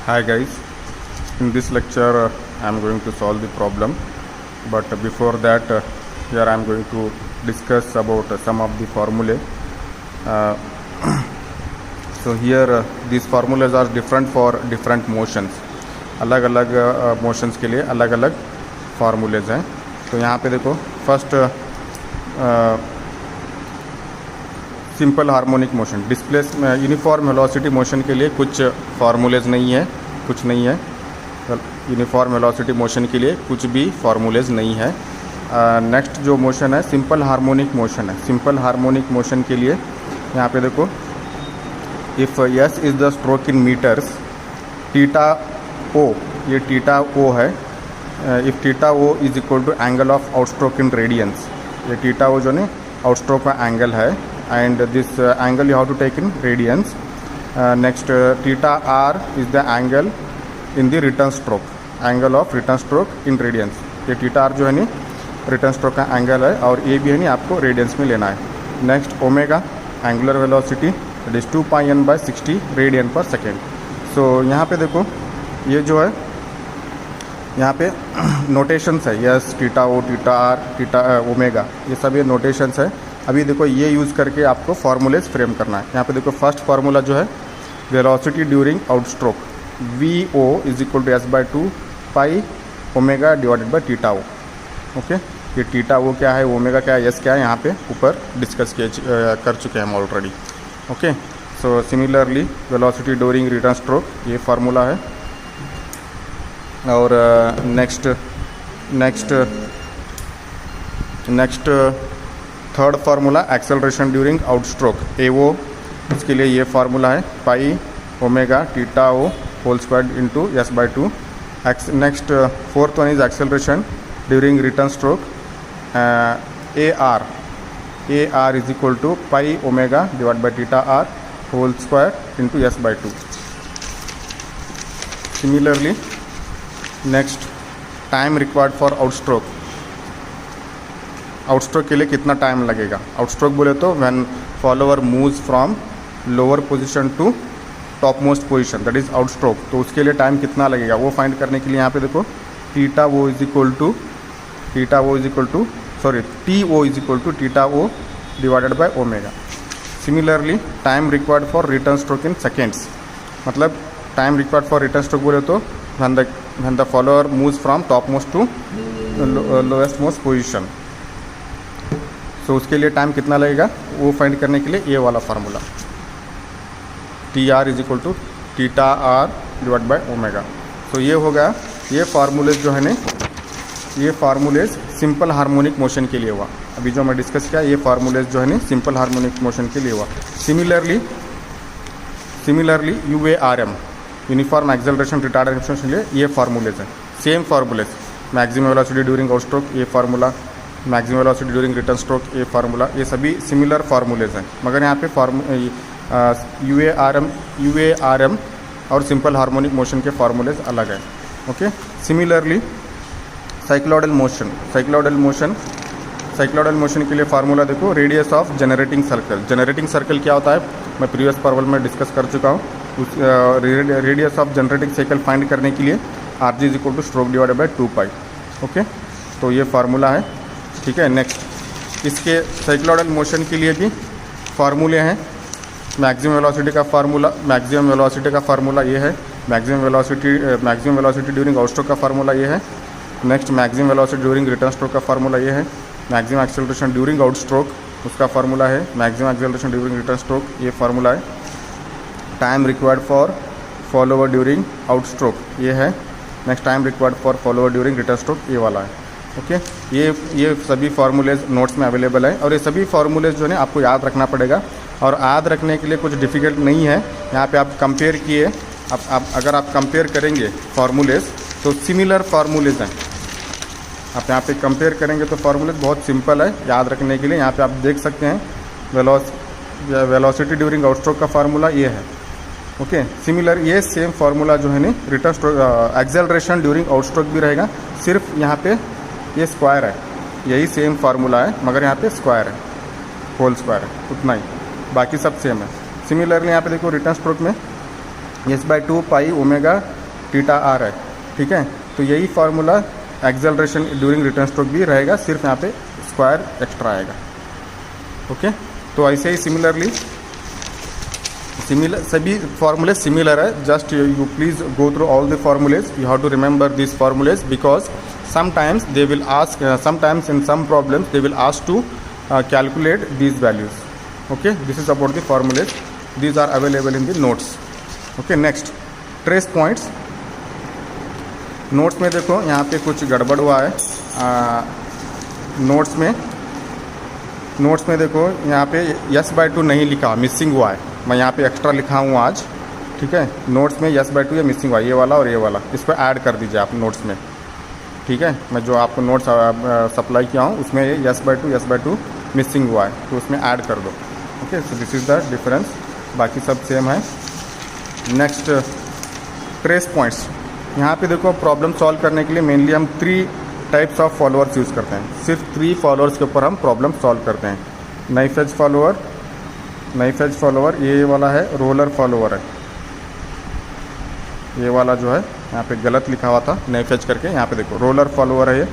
Hi guys, in this lecture I am going to solve the problem, but before that here I am going to discuss about some of the formulae. Uh, so here these formulas are different for different motions. अलग अलग motions के लिए अलग अलग फार्मूलेज हैं. तो यहाँ पे देखो first simple harmonic motion displace uniform velocity motion के लिए कुछ फार्मूलेज नहीं है, कुछ नहीं है. यूनिफॉर्म वेलोसिटी मोशन के लिए कुछ भी फार्मूलेज नहीं है. नेक्स्ट जो मोशन है सिंपल हार्मोनिक मोशन है. सिंपल हार्मोनिक मोशन के लिए यहाँ पे देखो if S is the stroke in metres, theta O, ये थीटा ओ है. If theta O is equal to angle of outstroke in radians, ये थीटा ओ जो ने आउटस्ट्रोक का एंगल है, and this angle you have to take in radians. Next theta r is the angle in the return stroke, angle of return stroke in radians. ये theta r जो है नी return stroke का angle है और ये भी है नी आपको रेडियंस में लेना है. Next omega angular velocity that is 2 pi n by 60 radian पर सेकेंड. सो यहाँ पे देखो ये जो है यहाँ पे नोटेशंस है, S theta O, theta R, theta omega, ये सब ये नोटेशंस है. अभी देखो ये यूज़ करके आपको फार्मूलेज फ्रेम करना है. यहाँ पे देखो फर्स्ट फार्मूला जो है velocity during out stroke, V O is equal to S by 2 pi omega divided by theta O. Okay, ये थीटा ओ क्या है, ओमेगा क्या है, एस क्या है, यहाँ पे ऊपर डिस्कस कर चुके हैं हम already. Okay, so similarly velocity during return stroke ये फार्मूला है. और next third formula acceleration during out stroke A O, इसके लिए ये फार्मूला है pi omega theta O whole square into S by 2. Next fourth one is acceleration during return stroke A R is equal to pi omega divide by theta R whole square into S by 2. Similarly next time required for out stroke, outstroke के लिए कितना time लगेगा. Outstroke बोले तो when follower moves from lower position to top most position, that is outstroke. तो उसके लिए time कितना लगेगा वो फाइंड करने के लिए यहाँ पे देखो T O is equal to theta O divided by omega. Similarly time required for return stroke in seconds, मतलब time required for return stroke बोले तो when the follower moves from top most to lowest most position. तो उसके लिए time कितना लगेगा वो find करने के लिए ये वाला formula T R is equal to theta R divide by omega. तो ये होगा, ये फार्मूलेज जो है ना, ये फार्मूलेज सिंपल हार्मोनिक मोशन के लिए हुआ. अभी जो मैं डिस्कस किया ये फार्मूलेज जो है ना सिंपल हार्मोनिक मोशन के लिए हुआ. Similarly U A R M uniform acceleration retarded motion के लिए ये फार्मूलेज है. Same formulae maximum velocity during out stroke ये formula, maximum velocity during return stroke ये फार्मूला, ये सभी सिमिलर फार्मूलेज हैं. मगर यहाँ पे यू ए आर एम और सिंपल हार्मोनिक मोशन के फार्मूलेज अलग हैं. ओके, सिमिलरली साइक्लोइडल मोशन के लिए फार्मूला देखो radius of generating circle. Generating circle क्या होता है मैं प्रीवियस प्रॉब्लम में डिस्कस कर चुका हूँ. उस radius of generating circle find करने के लिए R G is equal two stroke divided by 2 pi. Okay, तो ये फार्मूला है. ठीक है, नेक्स्ट इसके साइक्लोइडल मोशन के लिए भी फार्मूले हैं. मैक्सिमम वेलोसिटी का फार्मूला ये है. Maximum velocity during out stroke का फार्मूला ये है. Next maximum velocity during return stroke का फार्मूला ये है. Maximum acceleration during out stroke उसका फार्मूला है. Maximum acceleration during return stroke ये फार्मूला है. Time required for follower during out stroke ये है. Next time required for follower during return stroke ये वाला है. ओके, ये सभी फार्मूलेज नोट्स में अवेलेबल है और ये सभी फार्मूलेज जो है आपको याद रखना पड़ेगा. और याद रखने के लिए कुछ डिफ़िकल्ट नहीं है. यहाँ पे आप कंपेयर किए, अगर आप कंपेयर करेंगे फार्मूलेज तो सिमिलर फार्मूलेज हैं. आप यहाँ पे कंपेयर करेंगे तो फार्मूलेज बहुत सिंपल है याद रखने के लिए. यहाँ पे आप देख सकते हैं वेलोसिटी ड्यूरिंग आउट स्ट्रोक का फार्मूला ये है. ओके, सिमिलर ये सेम फार्मूला जो है ना return stroke acceleration during out stroke भी रहेगा. सिर्फ यहाँ पे ये स्क्वायर है, यही सेम फार्मूला है मगर यहाँ पे स्क्वायर है, होल स्क्वायर है, उतना ही, बाकी सब सेम है. सिमिलरली यहाँ पे देखो रिटर्न स्ट्रोक में S by 2 pi omega theta R है, ठीक है। तो यही formula acceleration during return stroke भी रहेगा, सिर्फ यहाँ पे स्क्वायर एक्स्ट्रा आएगा। ओके, तो ऐसे ही सिमिलरली सभी फार्मूले सिमिलर है, just you please go through all the formulas, you have to remember this formulas because sometimes they will ask sometimes in some problems they will ask to calculate these values. Okay, this is about the formulas, these are available in the notes. Okay, next trace points. Notes में देखो यहाँ पे कुछ गड़बड़ हुआ है, notes में देखो यहाँ पे s/2 नहीं लिखा, मिसिंग हुआ है, मैं यहाँ पे एक्स्ट्रा लिखा हूँ आज, ठीक है। नोट्स में s/2 ये मिसिंग हुआ है, ये वाला और ये वाला, इसको ऐड कर दीजिए आप नोट्स में, ठीक है। मैं जो आपको नोट्स सप्लाई किया हूँ उसमें ये s/2 मिसिंग हुआ है, तो उसमें ऐड कर दो। Okay, so this is the difference, बाकी सब सेम है। नेक्स्ट ट्रेस पॉइंट्स, यहाँ पे देखो प्रॉब्लम सॉल्व करने के लिए मेनली हम 3 टाइप्स ऑफ फॉलोअर्स यूज़ करते हैं, सिर्फ 3 फॉलोअर्स के ऊपर हम प्रॉब्लम सॉल्व करते हैं। नाइफ एज फॉलोअर, ये वाला है, रोलर फॉलोअर है, ये वाला जो है यहाँ पे गलत लिखा हुआ था नाइफ एज करके, यहाँ पे देखो रोलर फॉलोअर है,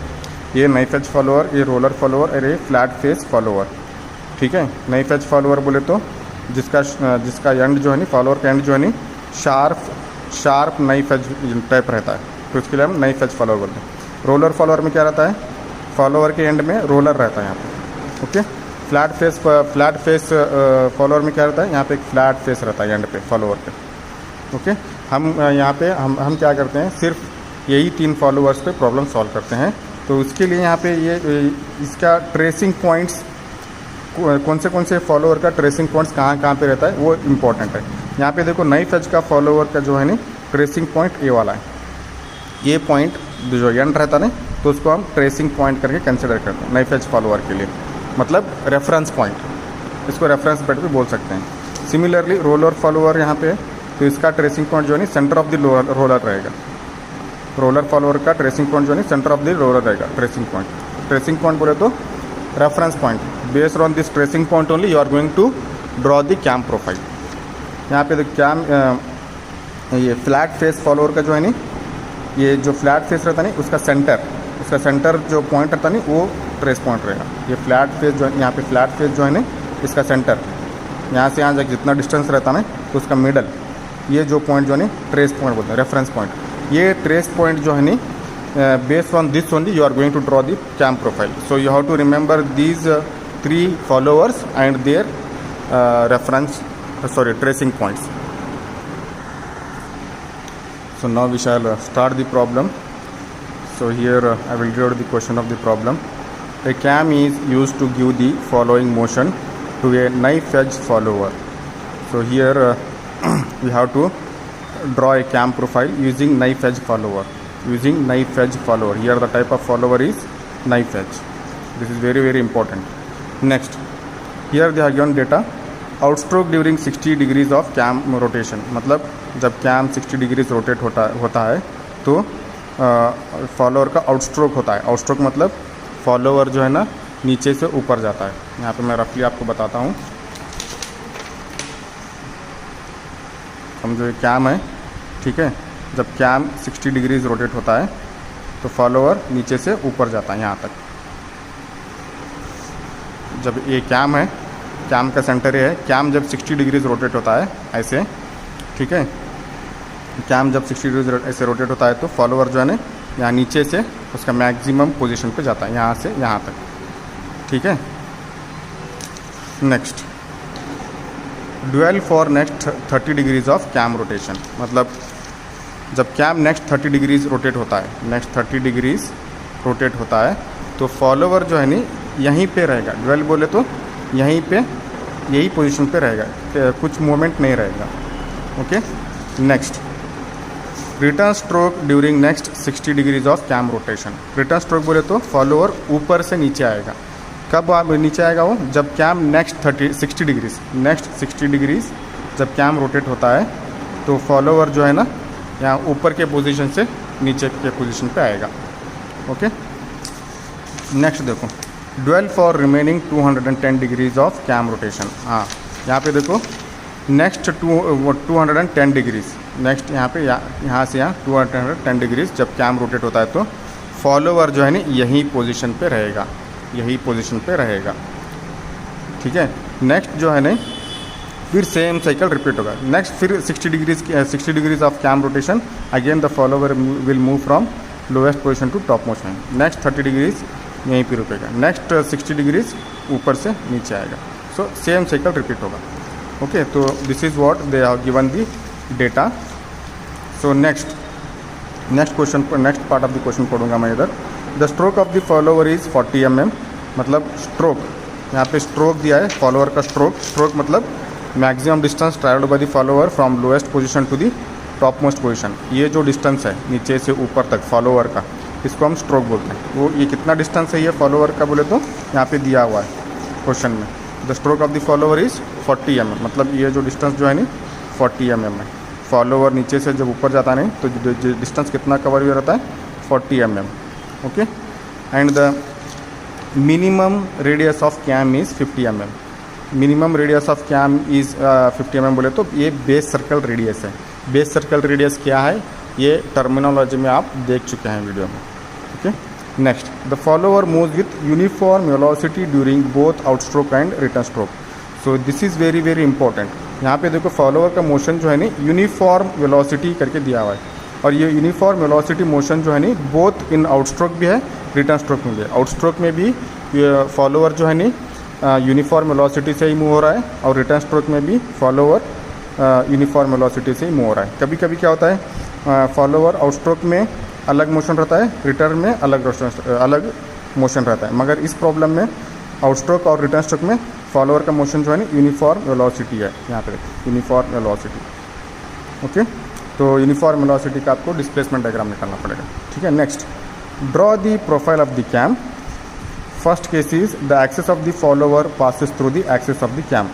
ये नाइफ एज फॉलोअर, ये रोलर फॉलोअर और ये फ्लैट फेस फॉलोअर, ठीक है। नाइफ एज फॉलोअर बोले तो जिसका एंड जो है नी, फॉलोअर का एंड जो है नी शार्प नाइफ एज टाइप रहता है, तो उसके लिए हम नाइफ एज फॉलोअर बोलते हैं। रोलर फॉलोअर में क्या रहता है, फॉलोअर के एंड में रोलर रहता है यहाँ पे। ओके, फ्लैट फेस फॉलोअर में क्या रहता है, यहाँ पे एक फ्लैट फेस रहता है एंड पे फॉलोअर पे। ओके, हम यहाँ पे हम क्या करते हैं, सिर्फ यही 3 फॉलोअर्स पे प्रॉब्लम सॉल्व करते हैं। तो उसके लिए यहाँ पे ये इसका ट्रेसिंग पॉइंट्स, कौन से फॉलोअर का ट्रेसिंग पॉइंट्स कहाँ पे रहता है वो इम्पॉर्टेंट है। यहाँ पे देखो नाइफ एज का फॉलोअर का जो है नी ट्रेसिंग पॉइंट ये वाला है, ये पॉइंट जो एंड रहता है ना, तो उसको हम ट्रेसिंग पॉइंट करके कंसिडर करते हैं नाइफ एज फॉलोअर के लिए, मतलब रेफरेंस पॉइंट, इसको रेफरेंस पॉइंट भी बोल सकते हैं। सिमिलरली रोलर फॉलोअर यहाँ पे, तो इसका ट्रेसिंग पॉइंट जो है सेंटर ऑफ द रोलर रहेगा, रोलर फॉलोअर का ट्रेसिंग पॉइंट जो है सेंटर ऑफ द रोलर रहेगा। ट्रेसिंग पॉइंट बोले तो reference point, based on this tracing point only you are going to draw the cam profile. यहाँ पे कैम ये फ्लैट फेस फॉलोअर का जो है नी, ये जो फ्लैट फेस रहता है नी, उसका सेंटर जो पॉइंट रहता है नी वो ट्रेस पॉइंट रहेगा। ये फ्लैट फेस जो है, यहाँ पे फ्लैट फेस जो है नी, इसका सेंटर यहाँ से यहाँ तक जितना डिस्टेंस रहता है ना, तो उसका मिडल, ये जो पॉइंट जो है नी ट्रेस पॉइंट बोलते हैं, रेफरेंस पॉइंट। ये ट्रेस पॉइंट जो है नी based on this only you are going to draw the cam profile. So you have to remember these 3 followers and their tracing points. So now we shall start the problem. So here I will read the question of the problem. A cam is used to give the following motion to a knife edge follower. So here we have to draw a cam profile using knife edge follower. Here the type of follower is knife edge. This is very, very important. Next, here they have given data. Outstroke during 60 degrees of cam rotation, मतलब जब cam 60 degrees rotate होता है तो follower का आउटस्ट्रोक होता है। आउटस्ट्रोक मतलब follower जो है ना नीचे से ऊपर जाता है। यहाँ पे मैं रफली आपको बताता हूँ। समझो ये कैम है, ठीक है। जब कैम 60 डिग्रीज रोटेट होता है तो फॉलोअर नीचे से ऊपर जाता है यहाँ तक। जब ये कैम है, कैम का सेंटर ये है, कैम जब 60 डिग्रीज रोटेट होता है ऐसे, ठीक है, कैम जब 60 डिग्रीज ऐसे रोटेट होता है तो फॉलोअर जो है ना यहाँ नीचे से उसका मैक्सिमम पोजीशन पे जाता है, यहाँ से यहाँ तक, ठीक है। Next, dwell for next 30 degrees of cam rotation, मतलब जब कैम नेक्स्ट 30 डिग्रीज रोटेट होता है, तो फॉलोअर जो है नी यहीं पे रहेगा। ड्यूअल बोले तो यहीं पे, यही पोजीशन पे रहेगा, कुछ मूवमेंट नहीं रहेगा। Okay, next, return stroke during next 60 degrees of cam rotation. Return stroke बोले तो फॉलोअर ऊपर से नीचे आएगा। कब आप नीचे आएगा वो, जब कैम नेक्स्ट 60 डिग्रीज जब कैम रोटेट होता है तो फॉलोअर जो है ना यहाँ ऊपर के पोजीशन से नीचे के पोजीशन पे आएगा। ओके, नेक्स्ट देखो, dwell for remaining 210 degrees of cam rotation. हाँ, यहाँ पे देखो नेक्स्ट 210 डिग्रीज, नेक्स्ट यहाँ पे यहाँ से यहाँ 210 डिग्रीज जब कैम रोटेट होता है तो फॉलोवर जो है ना यही पोजीशन पे रहेगा, यही पोजीशन पे रहेगा। ठीक है, नेक्स्ट जो है ना फिर सेम साइकिल रिपीट होगा। नेक्स्ट फिर 60 degrees of cam rotation, again the follower will move from lowest position to top most point. Next 30 degrees यहीं पे रुकेगा, नेक्स्ट 60 डिग्रीज ऊपर से नीचे आएगा। सो सेम साइकिल रिपीट होगा। ओके, तो this is what they have given the data. So next question, next part of the question पढ़ूंगा मैं इधर। The stroke of the follower is 40 mm, मतलब स्ट्रोक, यहाँ पे स्ट्रोक दिया है फॉलोवर का स्ट्रोक मतलब maximum distance travelled by the follower from lowest position to the top most position. ये जो डिस्टेंस है नीचे से ऊपर तक फॉलोवर का, इसको हम स्ट्रोक बोलते हैं। वो ये कितना डिस्टेंस है ये फॉलोवर का बोले तो यहाँ पे दिया हुआ है क्वेश्चन में। The stroke of the follower is 40 mm, मतलब ये जो डिस्टेंस जो है नहीं 40 mm है। फॉलोवर नीचे से जब ऊपर जाता नहीं तो डिस्टेंस कितना कवर हुआ रहता है 40 mm। Okay, and the minimum radius of cam is 50 mm। Minimum radius of cam is 50 mm बोले तो ये बेस सर्कल रेडियस है। बेस सर्कल रेडियस क्या है ये टर्मिनोलॉजी में आप देख चुके हैं वीडियो में। Okay, next the follower moves with uniform velocity during both out stroke and return stroke. So this is very very important. यहाँ पे देखो फॉलोवर का मोशन जो है नी यूनिफॉर्म वेलोसिटी करके दिया हुआ है, और ये यूनिफॉर्म वेलोसिटी मोशन जो है नी बोथ इन आउट स्ट्रोक भी है रिटर्न स्ट्रोक में भी है। आउट स्ट्रोक में भी फॉलोवर जो है नी यूनिफॉर्म वेलोसिटी से ही मूव हो रहा है, और रिटर्न स्ट्रोक में भी फॉलोवर यूनिफॉर्म वेलोसिटी से ही मूव हो रहा है। कभी कभी क्या होता है फॉलोवर आउट स्ट्रोक में अलग मोशन रहता है, रिटर्न में अलग मोशन रहता है, मगर इस प्रॉब्लम में आउट स्ट्रोक और रिटर्न स्ट्रोक में फॉलोवर का मोशन जो है ना यूनिफॉर्म वेलोसिटी है। यहाँ पे यूनिफॉर्म वेलोसिटी। ओके, तो यूनिफॉर्म वेलोसिटी का आपको डिस्प्लेसमेंट डायग्राम निकालना पड़ेगा। ठीक है, next draw the profile of the cam. First case is the axis of the follower passes through the axis of the cam.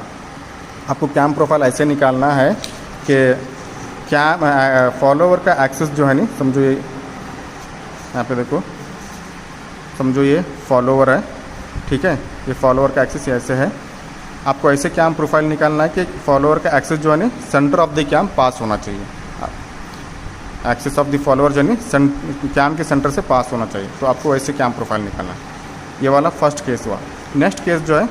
आपको कैम प्रोफाइल ऐसे निकालना है कि कैम फॉलोवर का एक्सिस जो है नहीं, समझो ये यहाँ पे देखो, समझो ये फॉलोवर है। ठीक है, ये फॉलोवर का एक्सिस ऐसे है। आपको ऐसे कैम प्रोफाइल निकालना है कि फॉलोवर का एक्सिस जो है ना सेंटर ऑफ द कैम पास होना चाहिए। एक्सिस ऑफ द फॉलोवर जो है ना कैम के सेंटर से पास होना चाहिए, तो आपको ऐसे कैम प्रोफाइल निकालना है। ये वाला फर्स्ट केस हुआ। नेक्स्ट केस जो है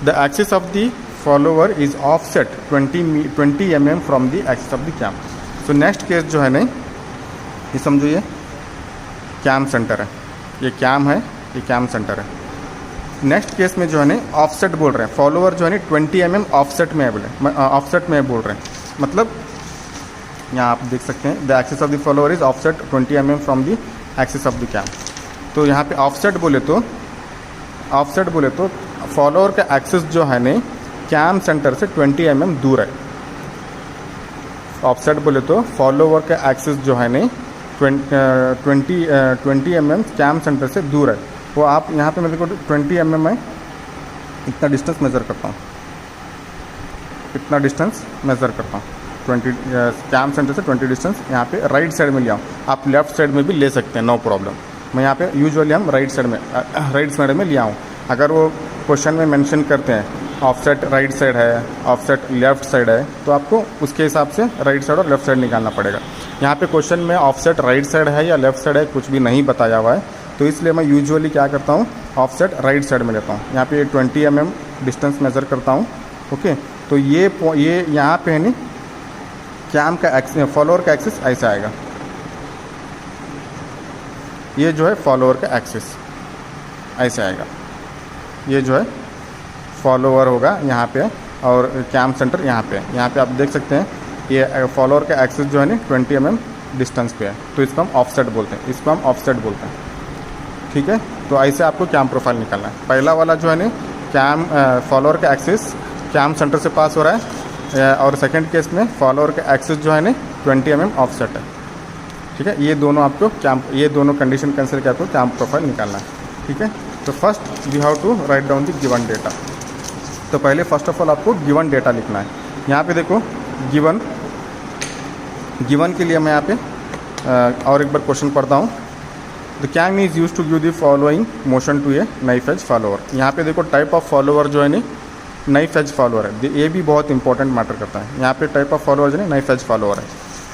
the axis of the follower is offset 20 mm from the axis of the cam. So next case जो है ना ये समझो ये कैम सेंटर है, ये कैम है, ये कैम सेंटर है। नेक्स्ट केस में जो है ना ऑफसेट बोल रहे हैं, फॉलोवर जो है ना 20 mm ऑफसेट में है, बोले ऑफसेट में बोल रहे हैं, मतलब यहाँ आप देख सकते हैं the axis of the follower is offset 20 mm from the axis of the cam. तो यहाँ पे ऑफसेट बोले तो फॉलोवर का एक्सिस जो है ना कैम सेंटर से 20 mm दूर है। ऑफसेट बोले तो फॉलोवर का एक्सिस जो है ना 20 mm कैम सेंटर से दूर है। वो आप यहाँ पे मेरे को 20 mm है, इतना डिस्टेंस मेज़र करता हूँ, इतना डिस्टेंस मेज़र करता हूँ 20 कैम सेंटर से 20 डिस्टेंस यहाँ पे राइट साइड में ले आऊँ। आप लेफ़्ट साइड में भी ले सकते हैं, नो प्रॉब्लम। मैं यहाँ पे यूजुअली हम राइट साइड में ले आऊँ। अगर वो क्वेश्चन में मेंशन करते हैं ऑफसेट राइट साइड है, ऑफसेट लेफ़्ट साइड है, तो आपको उसके हिसाब से राइट साइड और लेफ़्ट साइड निकालना पड़ेगा। यहाँ पे क्वेश्चन में ऑफसेट राइट साइड है या लेफ़्ट साइड है कुछ भी नहीं बताया हुआ है, तो इसलिए मैं यूजुअली क्या करता हूँ ऑफसेट राइट साइड में लेता हूँ। यहाँ पे 20 mm डिस्टेंस मेज़र करता हूँ। ओके, तो ये यहाँ पे है नहीं कैम का एक्सिस, फॉलोअर का एक्सिस ऐसा आएगा। ये जो है फॉलोअर का एक्सिस ऐसे आएगा, ये जो है फॉलोअर होगा यहाँ पे, और कैम सेंटर यहाँ पे आप देख सकते हैं ये फॉलोअर का एक्सिस जो है ना 20 mm डिस्टेंस पे है, तो इसको हम ऑफसेट बोलते हैं। ठीक है, तो ऐसे आपको कैम प्रोफाइल निकालना है। पहला वाला जो है ना कैम फॉलोअर का एक्सिस कैम सेंटर से पास हो रहा है, और सेकंड केस में फॉलोअर का एक्सिस जो है ना 20 mm ऑफसेट है। ठीक है, ये दोनों कंडीशन कैंसिल करके आपको कैम प्रोफाइल निकालना है। ठीक है, तो first we have to write down the given data. तो पहले फर्स्ट ऑफ ऑल आपको गिवन डेटा लिखना है। यहाँ पे देखो गिवन के लिए मैं यहाँ पे और एक बार क्वेश्चन पढ़ता हूँ। The cam is use to give the following motion to a knife edge follower. यहाँ पे देखो टाइप ऑफ फॉलोवर जो है नहीं नाइफ एज फॉलोअर है, ये भी बहुत इंपॉर्टेंट मैटर करता है। यहाँ पे टाइप ऑफ फॉलोअर जो है नाइफ एज फॉलोअर है,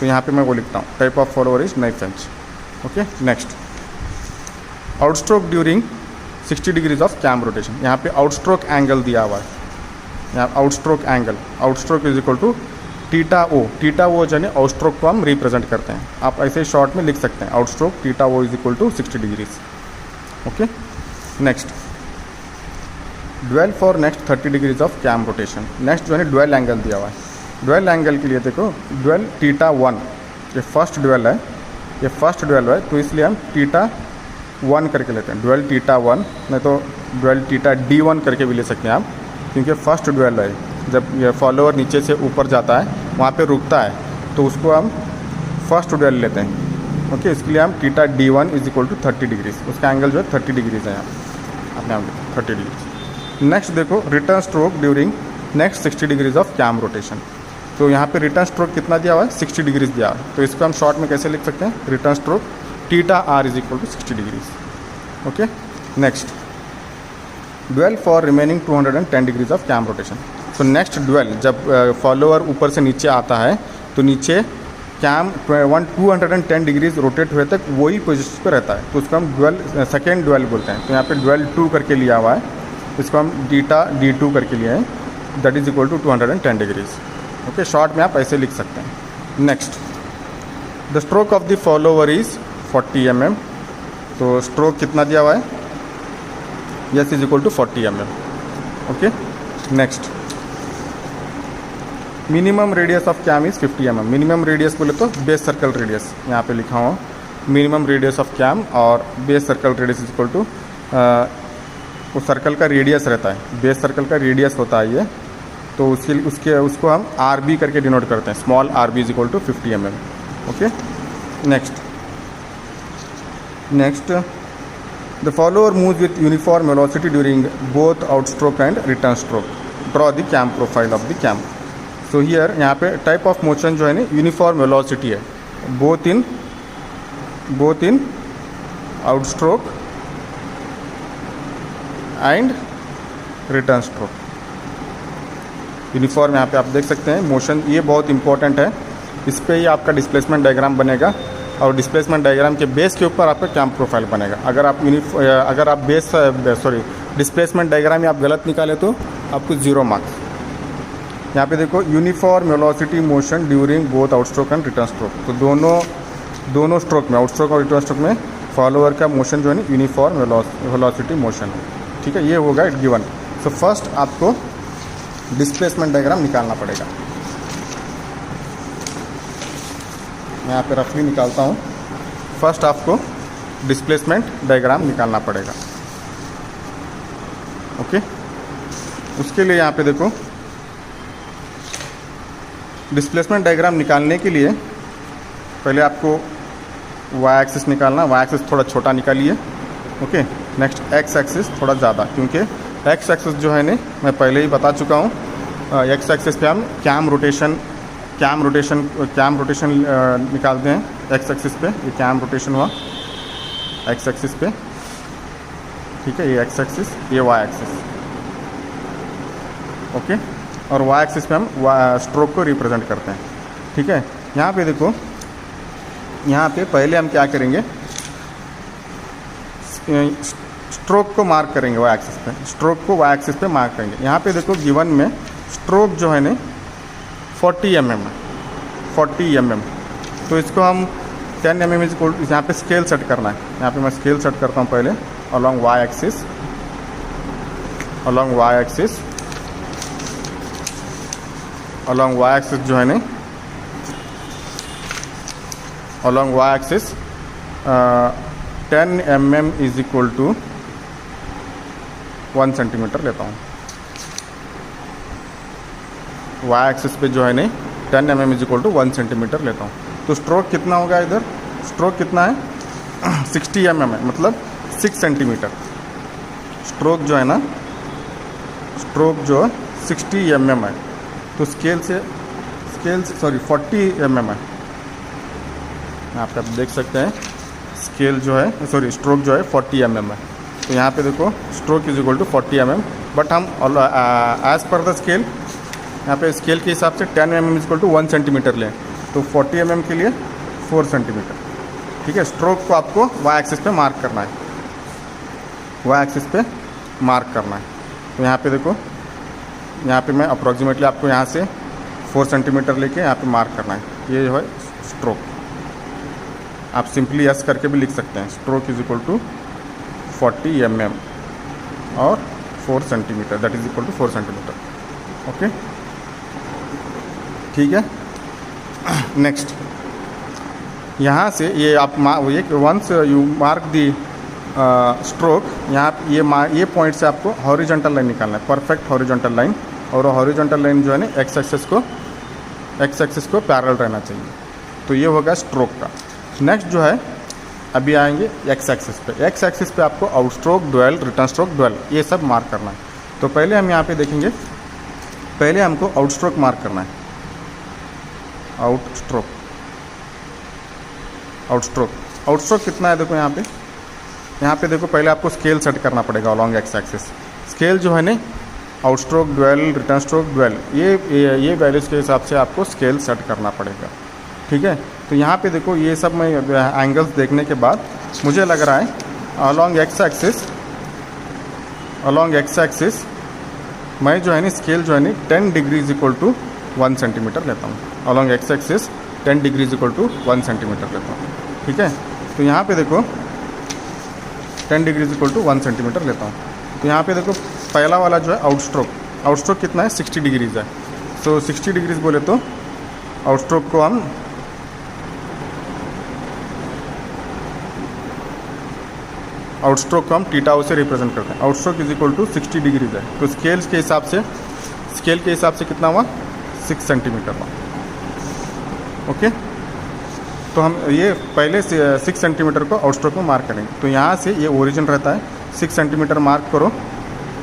तो यहाँ पे मैं वो लिखता हूँ, type of follower is knife edge. Okay, next outstroke during 60 degrees of cam rotation. यहाँ पे आउटस्ट्रोक एंगल दिया हुआ है, यहाँ outstroke angle, outstroke is equal to theta O. Theta O जो है आउटस्ट्रोक को हम रिप्रेजेंट करते हैं, आप ऐसे शॉर्ट में लिख सकते हैं, outstroke theta O is equal to 60 degrees. Okay, next dwell for next 30 degrees of cam rotation. Next जो है ड्वेल एंगल दिया हुआ है, ड्वेल एंगल के लिए देखो ड्वेल टीटा 1, ये फर्स्ट ड्वेल है, ये फर्स्ट ड्वेल है, तो इसलिए हम टीटा 1 करके लेते हैं, ड्वेल टीटा 1, नहीं तो ड्वेल टीटा D1 करके भी ले सकते हैं आप, क्योंकि फर्स्ट ड्वेल है, जब ये फॉलोअर नीचे से ऊपर जाता है वहाँ पे रुकता है, तो उसको हम फर्स्ट ड्वेल लेते हैं। ओके, इसके लिए हम theta D1 is equal to 30 degrees, उसका एंगल जो है 30 डिग्रीज है, यहाँ अपने आप 30 डिग्रीज। नेक्स्ट देखो return stroke during next 60 degrees of cam rotation. तो यहाँ पे रिटर्न स्ट्रोक कितना दिया हुआ है, 60 डिग्रीज दिया हुआ है, तो इसको हम शॉर्ट में कैसे लिख सकते हैं, return stroke theta R is equal to 60 degrees. Okay, next dwell for remaining 210 degrees of cam rotation. तो नेक्स्ट ड्वेल जब फॉलोअर ऊपर से नीचे आता है तो नीचे कैम 210 डिग्रीज रोटेट हुए तक वही पोजीशन पे रहता है, तो उसको हम ड्वेल सेकेंड ड्वेल बोलते हैं। तो यहाँ पे ड्वेल 2 करके लिया हुआ है, इसको हम टीटा D2 करके लिए हैं, that is equal to 210 degrees. Okay, short में आप ऐसे लिख सकते हैं। Next the stroke of the follower is 40 mm। तो स्ट्रोक कितना दिया हुआ है, S is equal to 40 mm। Okay, next minimum radius of cam is 50 mm। Minimum radius बोले तो बेस सर्कल रेडियस, यहाँ पे लिखा हुआ मिनिमम रेडियस ऑफ कैम, और base circle radius is equal to उस सर्कल का रेडियस रहता है, बेस सर्कल का रेडियस होता है ये, तो उसको हम RB करके डिनोट करते हैं, small RB is equal to 50 mm। Okay, next the follower move with uniform velocity during both outstroke and return stroke. Draw the cam profile of the cam. So here यहाँ पे type of motion जो है ना uniform velocity है, both in outstroke and return stroke. Uniform यहाँ पे आप देख सकते हैं मोशन, ये बहुत इंपॉर्टेंट है, इस पे ही आपका डिस्प्लेसमेंट डायग्राम बनेगा, और डिस्प्लेसमेंट डायग्राम के बेस के ऊपर आपका कैम प्रोफाइल बनेगा। अगर आप डिस्प्लेसमेंट डायग्राम ही आप गलत निकाले तो आपको 0 मार्क्स। यहाँ पे देखो uniform velocity motion during both outstroke and return stroke. तो दोनों स्ट्रोक में, आउटस्ट्रोक और रिटर्न स्ट्रोक में फॉलोअर का मोशन जो है ना यूनिफॉर्म वेलोसिटी मोशन है। ठीक है, ये होगा इट गिवन। सो फर्स्ट आपको डिस्प्लेसमेंट डायग्राम निकालना पड़ेगा। मैं यहाँ पे रफली निकालता हूँ। फर्स्ट आपको डिस्प्लेसमेंट डायग्राम निकालना पड़ेगा। ओके, उसके लिए यहाँ पे देखो डिस्प्लेसमेंट डायग्राम निकालने के लिए पहले आपको वाई एक्सिस निकालना। वाई एक्सिस थोड़ा छोटा निकालिए। ओके, नेक्स्ट एक्स एक्सिस थोड़ा ज़्यादा, क्योंकि एक्स एक्सिस जो है ना मैं पहले ही बता चुका हूँ, एक्स एक्सिस पे हम कैम रोटेशन निकालते हैं। एक्स एक्सिस पे ये कैम रोटेशन हुआ एक्स एक्सिस पे, ठीक है, ये एक्स एक्सिस, ये वाई एक्सिस। ओके, और वाई एक्सिस पे हम स्ट्रोक को रिप्रेजेंट करते हैं। ठीक है, यहाँ पे देखो, यहाँ पे पहले हम क्या करेंगे, स्ट्रोक को मार्क करेंगे वाई एक्सिस पे, स्ट्रोक को वाई एक्सिस पे मार्क करेंगे। यहाँ पे देखो गिवन में स्ट्रोक जो है ना 40 mm है, 40 mm। तो इसको हम 10 mm इज इक्वल, यहाँ पे स्केल सेट करना है। यहाँ पे मैं स्केल सेट करता हूँ पहले along Y axis, along Y axis जो है ना, along Y axis 10 mm is equal to 1 centimetre लेता हूँ। वाई एक्सिस पे जो है नहीं 10 mm is equal to 1 centimetre लेता हूँ। तो स्ट्रोक कितना होगा, इधर स्ट्रोक कितना है 60 mm है, मतलब 6 सेंटीमीटर। स्ट्रोक जो है ना, स्ट्रोक जो 60 mm है, तो स्केल से 40 mm है। यहाँ पे आप देख सकते हैं स्केल जो है, स्ट्रोक जो है 40 mm है। तो यहाँ पे देखो stroke is equal to 40 mm, but हम एज पर द स्केल यहाँ पे स्केल के हिसाब से 10 mm इक्वल टू 1 सेंटीमीटर लें, तो 40 mm के लिए 4 सेंटीमीटर। ठीक है, स्ट्रोक को आपको वाई एक्सिस पे मार्क करना है, वाई एक्सिस पे मार्क करना है। तो यहाँ पे देखो, यहाँ पे मैं अप्रॉक्सीमेटली आपको यहाँ से 4 सेंटीमीटर लेके यहाँ पे मार्क करना है। ये जो है स्ट्रोक, आप सिंपली एस करके भी लिख सकते हैं। Stroke is equal to 40 mm और 4 centimetre, that is equal to 4 centimetre. Okay, ठीक है। नेक्स्ट, यहाँ से ये आप once you mark the stroke, यहाँ ये पॉइंट से आपको हॉरिजॉन्टल लाइन निकालना है, परफेक्ट हॉरिजॉन्टल लाइन। और हॉरिजॉन्टल लाइन जो है ना एक्स एक्सिस को पैरेलल रहना चाहिए। तो ये होगा स्ट्रोक का। नेक्स्ट जो है, अभी आएंगे एक्स एक्सिस पे। एक्स एक्सिस पे आपको out stroke, dwell, return stroke, dwell, ये सब मार्क करना है। तो पहले हम यहाँ पे देखेंगे, पहले हमको आउट स्ट्रोक मार्क करना है। आउट स्ट्रोक कितना है देखो यहाँ पे देखो, पहले आपको स्केल सेट करना पड़ेगा अलॉन्ग एक्स एक्सिस। स्केल जो है ना, out stroke, dwell, return stroke, dwell, ये वैल्यूज़ के हिसाब से आपको स्केल सेट करना पड़ेगा। ठीक है, तो यहाँ पे देखो, ये सब मैं एंगल्स देखने के बाद मुझे लग रहा है अलॉन्ग एक्स एक्सिस मैं जो है ना स्केल जो है ना 10 डिग्रीज इक्वल टू 1 सेंटीमीटर लेता हूँ। Along X axis 10 degrees equal to 1 centimetre लेता हूँ। ठीक है, तो यहाँ पे देखो 10 डिग्रीज इक्वल टू 1 सेंटीमीटर लेता हूँ। तो यहाँ पे देखो, पहला वाला जो है आउट स्ट्रोक कितना है, 60 डिग्रीज है। सो 60 डिग्रीज बोले तो आउट स्ट्रोक को हम थीटा से रिप्रेजेंट करते हैं। Out stroke is equal to 60 degrees है। तो स्केल के हिसाब से कितना हुआ, 6 सेंटीमीटर हुआ। ओके, तो हम ये पहले 6 सेंटीमीटर को आउट स्ट्रोक में मार्क करेंगे। तो यहाँ से ये ओरिजिन रहता है, 6 सेंटीमीटर मार्क करो,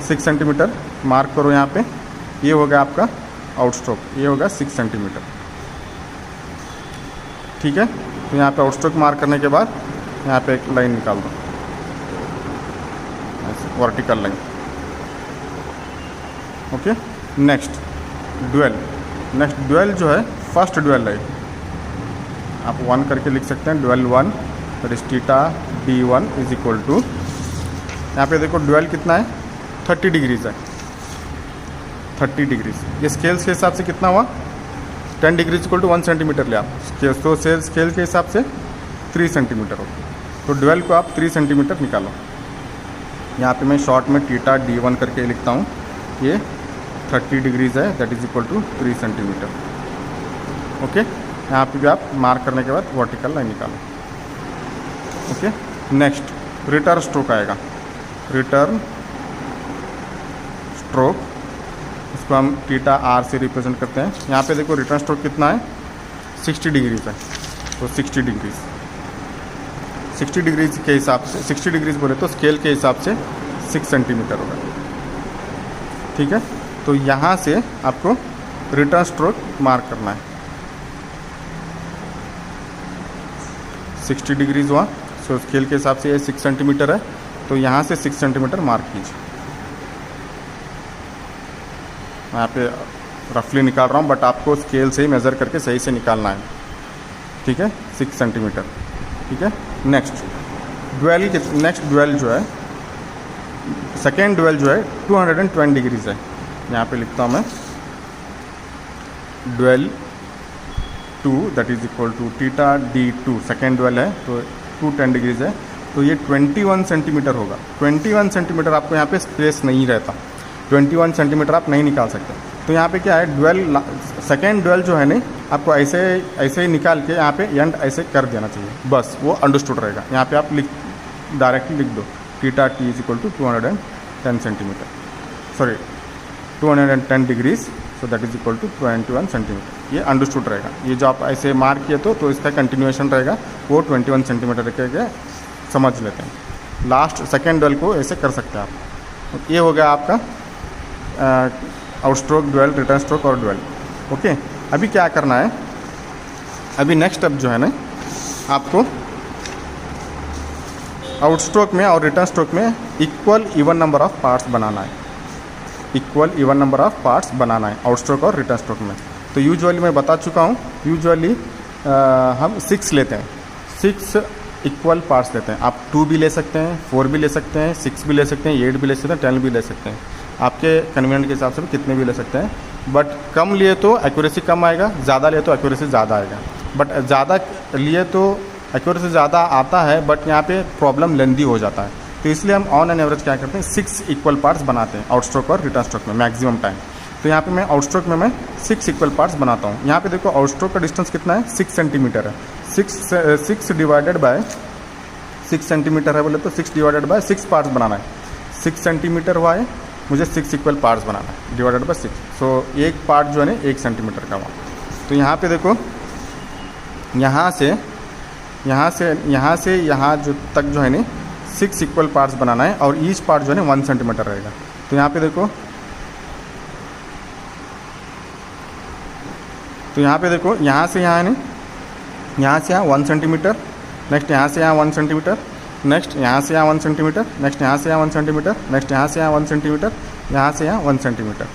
6 सेंटीमीटर मार्क करो यहाँ पे। ये होगा आपका आउट स्ट्रोक, ये होगा 6 सेंटीमीटर। ठीक है, तो यहाँ पे आउट स्ट्रोक मार्क करने के बाद यहाँ पे एक लाइन निकाल दो, vertical line. Okay, next dwell जो है, फर्स्ट ड्वेल है, आप 1 करके लिख सकते हैं। Dwell 1 that is theta D1 is equal to, यहाँ पे देखो ड्वेल कितना है, 30 डिग्रीज है, 30 डिग्रीज। ये स्केल्स के हिसाब से कितना हुआ, 10 डिग्रीज इक्वल टू 1 सेंटीमीटर ले आप। तो स्केल के हिसाब से 3 सेंटीमीटर हो। तो ड्वेल को आप 3 सेंटीमीटर निकालो। यहाँ पे मैं शॉर्ट में थीटा D1 करके लिखता हूँ। ये 30 डिग्रीज है, that is equal to 3 centimetre. Okay, यहाँ पे भी आप मार्क करने के बाद वर्टिकल लाइन निकालो। ओके, नेक्स्ट रिटर्न स्ट्रोक आएगा। रिटर्न स्ट्रोक, इसको हम थीटा R से रिप्रेजेंट करते हैं। यहाँ पे देखो रिटर्न स्ट्रोक कितना है, 60 डिग्रीज है। तो 60 डिग्रीज के हिसाब से, 60 डिग्रीज बोले तो स्केल के हिसाब से 6 सेंटीमीटर होगा। ठीक है, तो यहाँ से आपको रिटर्न स्ट्रोक मार्क करना है। 60 डिग्रीज हुआ, सो स्केल के हिसाब से ये 6 सेंटीमीटर है। तो यहाँ से 6 सेंटीमीटर मार्क कीजिए। मैं यहाँ पे रफली निकाल रहा हूँ, बट आपको स्केल से ही मेज़र करके सही से निकालना है। ठीक है, 6 सेंटीमीटर। ठीक है, नेक्स्ट ड्वेल जो है, सेकेंड ड्वेल जो है 220 डिग्रीज है। यहाँ पे लिखता हूँ मैं, dwell 2 that is equal to theta D2, second dwell है तो 210 डिग्रीज है। तो ये 21 सेंटीमीटर होगा। 21 सेंटीमीटर आपको यहाँ पे स्पेस नहीं रहता, 21 सेंटीमीटर आप नहीं निकाल सकते। तो यहाँ पे क्या है, ड्वेल सेकेंड ड्वेल जो है नहीं, आपको ऐसे ही निकाल के यहाँ पे एंड ऐसे कर देना चाहिए, बस वो अंडरस्टूड रहेगा। यहाँ पे आप डायरेक्टली लिख दो theta T is equal to 210 centimetre, sorry 210 degrees, so that is equal to 21 centimetre. ये अंडरस्टूड रहेगा। ये जो आप ऐसे मार्क किए तो इसका कंटिन्यूएशन रहेगा, वो 21 सेंटीमीटर के समझ लेते हैं। लास्ट सेकेंड ड्वेल को ऐसे कर सकते हैं आप। ये हो गया आपका out stroke, dwell, return stroke और ड्वेल। ओके, अभी क्या करना है, अभी नेक्स्ट स्टेप जो है ना, आपको आउट स्ट्रोक में और रिटर्न स्ट्रोक में equal even number of parts बनाना है। Equal even number of parts बनाना है आउट स्ट्रोक और रिटर्न स्ट्रोक में। तो यूजुअली मैं बता चुका हूँ, यूजुअली हम 6 लेते हैं, 6 इक्वल पार्ट्स लेते हैं। आप 2 भी ले सकते हैं, 4 भी ले सकते हैं, 6 भी ले सकते हैं, 8 भी ले सकते हैं, 10 भी ले सकते हैं, आपके कन्वीनियंट के हिसाब से भी कितने भी ले सकते हैं। बट कम लिए तो एक्यूरेसी कम आएगा, ज़्यादा लिए तो एक्यूरेसी ज़्यादा आएगा। बट ज़्यादा लिए तो एक्यूरेसी ज़्यादा आता है, बट यहाँ पे प्रॉब्लम लेंदी हो जाता है। तो इसलिए हम ऑन एन एवरेज क्या करते हैं, 6 इक्वल पार्ट्स बनाते हैं आउट स्ट्रोक और रिटर्न स्ट्रोक में मैक्सिमम टाइम। तो यहाँ पे मैं आउट स्ट्रोक में मैं 6 इक्वल पार्ट्स बनाता हूँ। यहाँ पे देखो आउट स्ट्रोक का डिस्टेंस कितना है, 6 सेंटीमीटर है। 6 डिवाइडेड बाय 6 सेंटीमीटर है बोले तो 6 डिवाइडेड बाय 6 पार्ट्स बनाना है। 6 सेंटीमीटर हुआ है, मुझे 6 इक्वल पार्ट्स बनाना है डिवाइडेड बाय 6। सो एक पार्ट जो है ना 1 सेंटीमीटर का हुआ। तो यहाँ पे देखो यहाँ से यहाँ जो तक जो है ना 6 इक्वल पार्ट्स बनाना है और ईच पार्ट जो है ना 1 सेंटीमीटर रहेगा। तो यहाँ पे देखो, तो यहाँ पे देखो यहाँ से यहाँ है ना, यहाँ से यहाँ 1 सेंटीमीटर, नेक्स्ट यहाँ से यहाँ 1 सेंटीमीटर, नेक्स्ट यहाँ से यहाँ 1 सेंटीमीटर, नेक्स्ट यहाँ से यहाँ 1 सेंटीमीटर, नेक्स्ट यहाँ से यहाँ 1 सेंटीमीटर, यहाँ से यहाँ 1 सेंटीमीटर।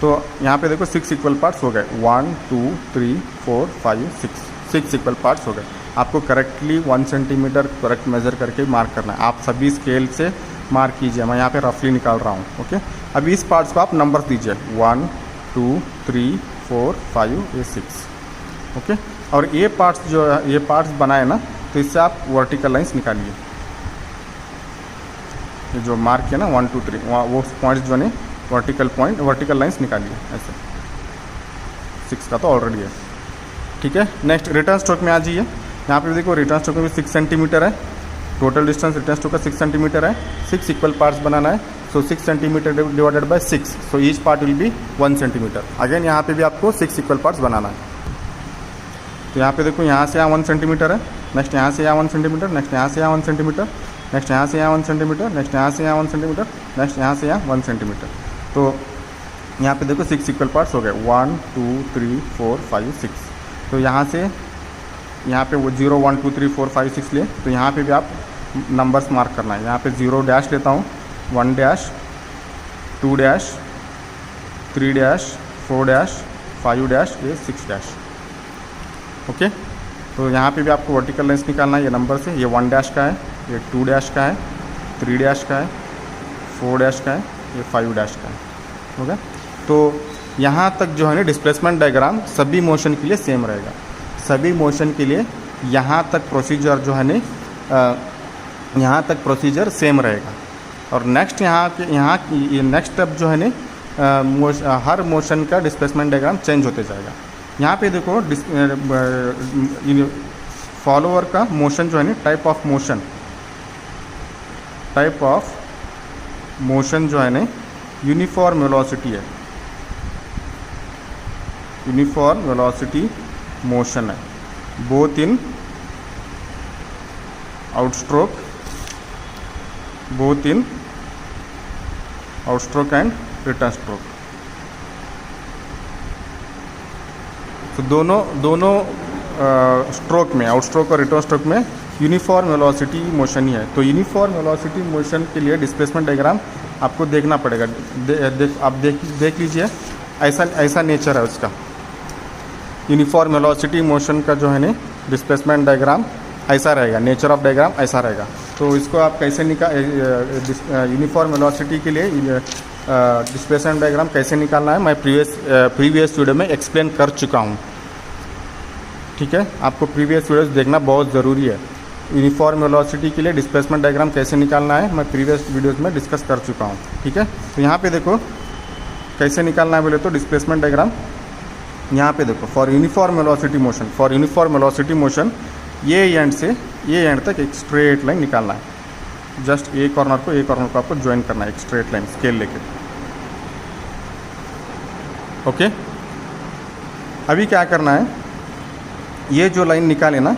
तो यहाँ पे देखो 6 इक्वल पार्ट्स हो गए, 1 2 3 4 5 6 इक्वल पार्ट्स हो गए। आपको करेक्टली 1 सेंटीमीटर करेक्ट मेज़र करके मार्क करना है। आप सभी स्केल से मार्क कीजिए, मैं यहाँ पे रफली निकाल रहा हूँ। ओके, अब इस पार्ट्स को आप नंबर दीजिए 1 2 3 4 5 ये 6। ओके, और ये पार्ट्स जो है, ये पार्ट्स बनाए ना, तो इससे आप वर्टिकल लाइंस निकालिए। ये जो मार्क किया ना 1 2 3 वो पॉइंट्स जो है वर्टिकल लाइंस निकालिए ऐसे। 6 का तो ऑलरेडी है, ठीक है। नेक्स्ट रिटर्न स्ट्रोक में आ जाइए। यहाँ पे देखो रिटर्न स्ट्रोक में भी 6 सेंटीमीटर है, टोटल डिस्टेंस रिटर्न स्ट्रोक का 6 सेंटीमीटर है। 6 इक्वल पार्ट्स बनाना है, सो 6 centimetre divided by 6, so each part will be 1 centimetre. Again यहाँ पे भी आपको 6 इक्वल पार्ट्स बनाना है। तो यहाँ पे देखो यहाँ से यहाँ 1 सेंटीमीटर है, नेक्स्ट यहाँ से यहाँ 1 सेंटीमीटर, नेक्स्ट यहाँ से यहाँ 1 सेंटीमीटर, नेक्स्ट यहाँ से यहाँ 1 सेंटीमीटर, नेक्स्ट यहाँ से यहाँ 1 सेंटीमीटर, नेक्स्ट यहाँ से यहाँ 1 सेंटीमीटर। तो यहाँ पे देखो 6 इक्वल पार्ट्स हो गए, 1 2 3 4 5 6। तो यहाँ से यहाँ पे वो 0 1 2 3 4 5 6 लिए, तो यहाँ पे भी आप नंबर्स मार्क करना है। यहाँ पे 0 डैश लेता हूँ, 1 dash 2 dash 3 dash 4 dash 5 dash ये 6 डैश। ओके, तो यहाँ पे भी आपको वर्टिकल लाइंस निकालना है ये नंबर से। ये 1 डैश का है, ये 2 डैश का है, 3 डैश का है, 4 डैश का है, ये 5 डैश का है। ओके, तो यहाँ तक जो है ना डिस्प्लेसमेंट डायग्राम सभी मोशन के लिए सेम रहेगा। सभी मोशन के लिए यहाँ तक प्रोसीजर जो है ना यहाँ तक प्रोसीजर सेम रहेगा। और नेक्स्ट यहाँ नेक्स्ट स्टेप जो है ना हर मोशन का डिस्प्लेसमेंट डायग्राम चेंज होते जाएगा। यहाँ पे देखो फॉलोअर का मोशन जो है ना टाइप ऑफ मोशन जो है ना यूनिफॉर्म वेलोसिटी है, यूनिफॉर्म वेलोसिटी मोशन है, both in outstroke and return stroke. तो दोनों स्ट्रोक में, आउटस्ट्रोक और रिटर्न स्ट्रोक में यूनिफॉर्म वेलोसिटी मोशन ही है। तो यूनिफॉर्म वेलोसिटी मोशन के लिए डिस्प्लेसमेंट डायग्राम आपको देखना पड़ेगा। आप देख लीजिए, ऐसा नेचर है उसका। यूनिफॉर्म वेलोसिटी मोशन का जो है ना डिस्प्लेसमेंट डायग्राम ऐसा रहेगा, नेचर ऑफ डायग्राम ऐसा रहेगा। तो इसको आप कैसे यूनिफॉर्म वेलोसिटी के लिए डिस्प्लेसमेंट डायग्राम कैसे निकालना है मैं प्रीवियस वीडियो में एक्सप्लेन कर चुका हूँ, ठीक है। आपको प्रीवियस वीडियोस देखना बहुत ज़रूरी है। यूनिफॉर्म वेलोसिटी के लिए डिस्प्लेसमेंट डायग्राम कैसे निकालना है मैं प्रीवियस वीडियोस में डिस्कस कर चुका हूँ, ठीक है। तो यहाँ पे देखो कैसे निकालना है बोले तो डिस्प्लेसमेंट डायग्राम यहाँ पे देखो फॉर यूनिफॉर्म वेलोसिटी मोशन ये एंड से ये एंड तक एक स्ट्रेट लाइन निकालना है। जस्ट एक कॉर्नर को आपको ज्वाइन करना है एक स्ट्रेट लाइन स्केल लेके। ओके, अभी क्या करना है, ये जो लाइन निकाले ना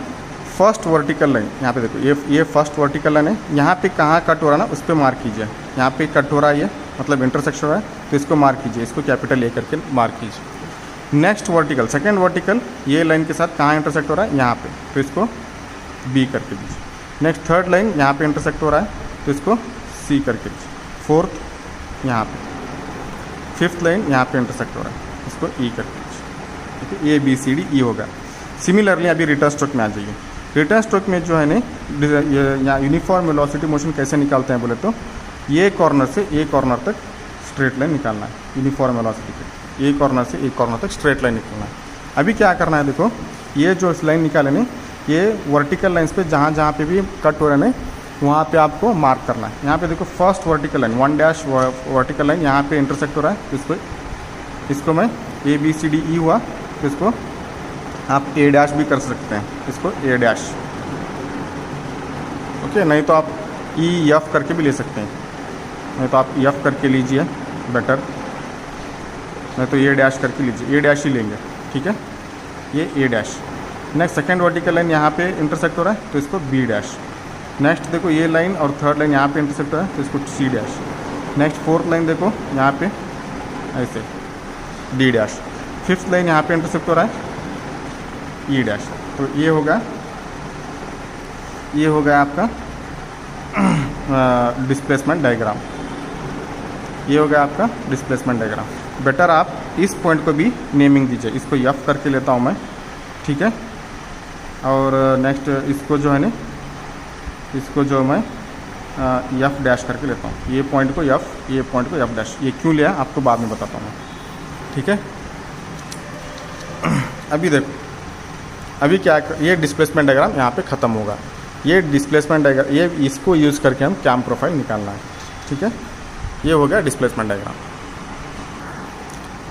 फर्स्ट वर्टिकल लाइन, यहाँ पे देखो ये फर्स्ट वर्टिकल लाइन है। यहाँ पे कहाँ कट हो रहा है ना उस पर मार्क कीजिए। यहाँ पे कट हो रहा है, ये मतलब इंटरसेक्शन हो रहा है, तो इसको मार्क कीजिए, इसको कैपिटल ए करके मार्क कीजिए। नेक्स्ट वर्टिकल, सेकेंड वर्टिकल ये लाइन के साथ कहाँ इंटरसेक्ट हो रहा है, यहाँ पे, तो इसको बी करके दीजिए। नेक्स्ट थर्ड लाइन यहाँ पे इंटरसेक्ट हो रहा है, तो इसको सी करके दीजिए। फोर्थ यहाँ पे, फिफ्थ लाइन यहाँ पे इंटरसेक्ट हो रहा है, इसको ई करके, ठीक है, ए बी सी डी ई होगा। सिमिलरली अभी रिटर्न स्ट्रोक में आ जाइए। रिटर्न स्ट्रोक में जो है ना, यहाँ यूनिफॉर्म वेलोसिटी मोशन कैसे निकालते हैं बोले तो, ये कॉर्नर से ए कॉर्नर तक स्ट्रेट लाइन निकालना है। यूनिफॉर्म वेलोसिटी पे ए कॉर्नर से ए कॉर्नर तक स्ट्रेट लाइन निकालना है। अभी क्या करना है, देखो ये जो लाइन निकाले ना, ये वर्टिकल लाइन्स पे जहाँ जहाँ पे भी कट हो रहे हैं वहाँ पे आपको मार्क करना है। यहाँ पे देखो first vertical line 1 dash vertical line यहाँ पे इंटरसेक्ट हो रहा है, इसको मैं ए बी सी डी ई हुआ, तो इसको आप ए डैश भी कर सकते हैं, इसको ए डैश, ओके। नहीं तो आप ई एफ करके भी ले सकते हैं, नहीं तो आप एफ करके लीजिए बेटर, नहीं तो ए डैश करके लीजिए, ए डैश ही लेंगे, ठीक है, ये A dash. Next second vertical line यहाँ पे इंटरसेक्ट हो रहा है, तो इसको बी डैश। नेक्स्ट देखो ये लाइन और थर्ड लाइन यहाँ पे इंटरसेक्ट हो रहा है, तो इसको C dash. Next fourth line देखो यहाँ पे ऐसे डी डैश। फिफ्थ लाइन यहाँ पे इंटरसेक्ट हो रहा है, ई डैश। तो ये होगा आपका डिस्प्लेसमेंट डायग्राम, ये होगा आपका डिस्प्लेसमेंट डायग्राम। बेटर आप इस पॉइंट को भी नेमिंग दीजिए, इसको एफ करके लेता हूँ मैं, ठीक है। और नेक्स्ट इसको जो है ना, इसको जो मैं एफ डैश करके लेता हूँ, ये पॉइंट को एफ, ये पॉइंट को एफ डैश। ये क्यों लिया आपको बाद में बताता हूँ मैं, ठीक है। अभी देखो, अभी क्या, ये डिस्प्लेसमेंट डायग्राम यहाँ पे ख़त्म होगा। ये डिस्प्लेसमेंट डायग्राम, ये इसको यूज़ करके हम कैम प्रोफाइल निकालना है, ठीक है। ये हो गया डिस्प्लेसमेंट डायग्राम।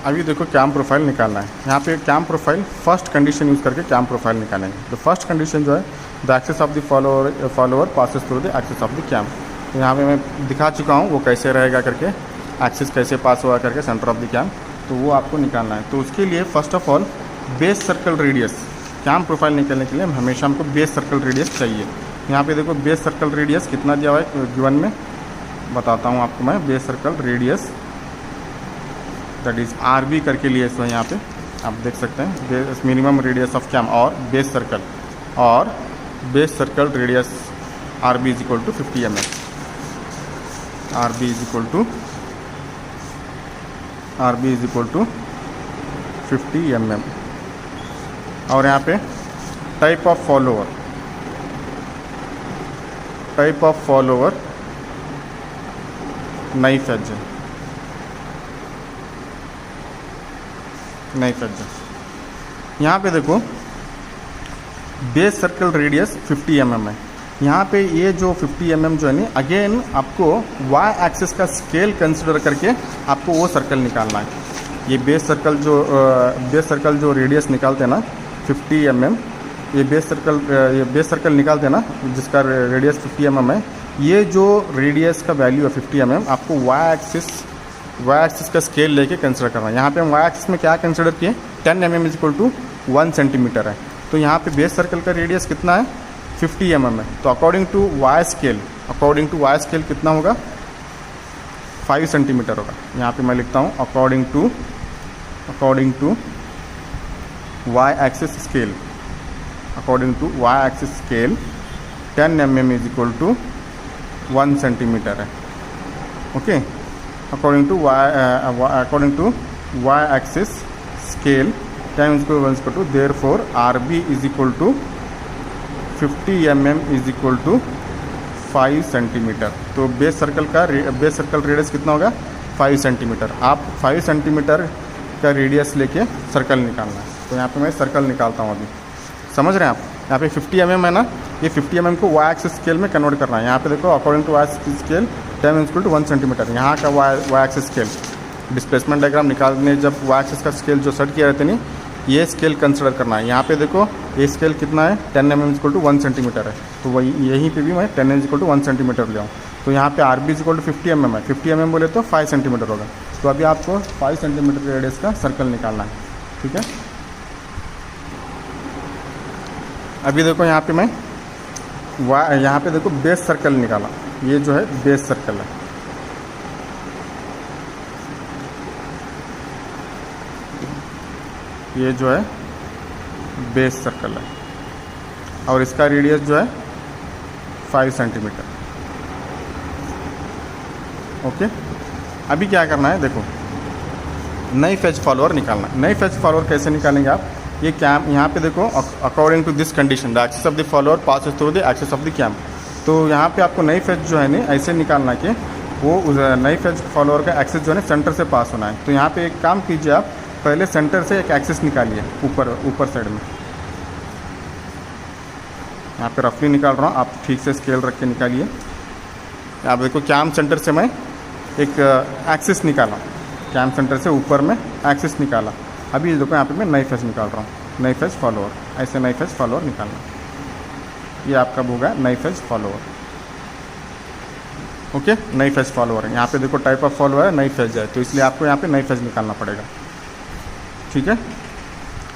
अभी देखो कैम प्रोफाइल निकालना है। यहाँ पे cam profile first condition use करके कैम प्रोफाइल निकालेंगे। तो फर्स्ट कंडीशन जो है, the axis of the follower passes through the axis of the cam. तो यहाँ पे मैं दिखा चुका हूँ वो कैसे रहेगा करके, एक्सिस कैसे पास हुआ करके सेंटर ऑफ द कैम, तो वो आपको निकालना है। तो उसके लिए first of all base circle radius, cam profile निकालने के लिए हमेशा हमको बेस सर्कल रेडियस चाहिए। यहाँ पे देखो बेस सर्कल रेडियस कितना दिया हुआ है गिवन में, बताता हूँ आपको मैं। Base circle radius that is R B करके लिए इसमें, यहाँ पे आप देख सकते हैं मिनिमम रेडियस ऑफ कैम और base circle radius R B is equal to 50 mm, R B is equal to 50 mm। और यहाँ पे type of follower knife edge यहाँ पे देखो बेस सर्कल रेडियस 50 mm है। यहाँ पे ये जो 50 mm जो है ना, अगेन आपको वाई एक्सिस का स्केल कंसिडर करके आपको वो सर्कल निकालना है। ये बेस सर्कल जो रेडियस निकालते हैं ना 50 mm, ये बेस सर्कल निकालते हैं ना जिसका रेडियस 50 mm है, ये जो रेडियस का वैल्यू है 50 mm, आपको वाई एक्सिस का स्केल लेके कंसिडर करना है। यहाँ पे हम वाई एक्सिस में क्या कंसिडर किए, 10 mm is equal to 1 centimetre है। तो यहाँ पे बेस सर्कल का रेडियस कितना है, 50 mm है। तो अकॉर्डिंग टू वाई स्केल कितना होगा, 5 सेंटीमीटर होगा। यहाँ पे मैं लिखता हूँ according to Y axis scale 10 mm is equal to 1 centimetre है, okay. According to Y axis scale 10 is equal to, therefore R B is equal to 50 mm is equal to 5 centimetre. तो base circle radius कितना होगा, 5 centimetre. आप 5 centimetre का radius लेके circle निकालना है। तो यहाँ पे मैं सर्कल निकालता हूँ, अभी समझ रहे हैं आप। यहाँ पे 50 mm है ना, ये 50 mm को वाई एक्सिस स्केल में कन्वर्ट करना है। यहाँ पे देखो according to Y axis scale 10 is equal to 1 centimetre. यहाँ का Y axis scale displacement diagram निकालने जब वाई एक्सिस का स्केल जो सेट किया रहते नहीं, ये स्केल कंसिडर करना है। यहाँ पे देखो ये स्केल कितना है, 10 mm is equal to 1 centimetre है। तो वही यहीं पे भी मैं 10 mm is equal to 1 centimetre ले आऊँ। तो यहाँ पे R B is equal to 50 mm है, 50 mm बोले तो 5 सेंटीमीटर होगा। तो अभी आपको 5 सेंटीमीटर रेडियस का सर्कल निकालना है, ठीक है। अभी देखो यहाँ पे मैं यहाँ पे देखो बेस सर्कल निकाला, ये जो है बेस सर्कल है। ये जो है बेस सर्कल है और इसका रेडियस जो है 5 सेंटीमीटर, ओके। अभी क्या करना है, देखो नई फेज फॉलोअर निकालना है। नई फेज फॉलोअर कैसे निकालेंगे आप, ये कैम यहाँ पे देखो, according to this condition the axis of the follower passes through the axis of the cam. तो यहाँ पे आपको नई फेज जो है ना ऐसे निकालना कि वो नई फेज फॉलोअर का एक्सिस जो है ना सेंटर से पास होना है। तो यहाँ पे एक काम कीजिए, आप पहले सेंटर से एक एक्सिस निकालिए ऊपर साइड में। यहाँ पे रफली निकाल रहा हूँ, आप ठीक से स्केल रख के निकालिए। आप देखो कैम सेंटर से मैं एक एक्सिस निकाला, कैम सेंटर से ऊपर में एक्सिस निकाला। अभी देखो यहाँ पे मैं नई फेज निकाल रहा हूँ, नई फेज फॉलोअर, ऐसे नई फेज फॉलोअर निकालना। ये आपका होगा नई फेज फॉलोअर। ओके, नई फेज फॉलोअर है। यहाँ पे देखो टाइप ऑफ फॉलोअर है, नई फेज है, तो इसलिए आपको यहाँ पे नई फेज निकालना पड़ेगा। ठीक है,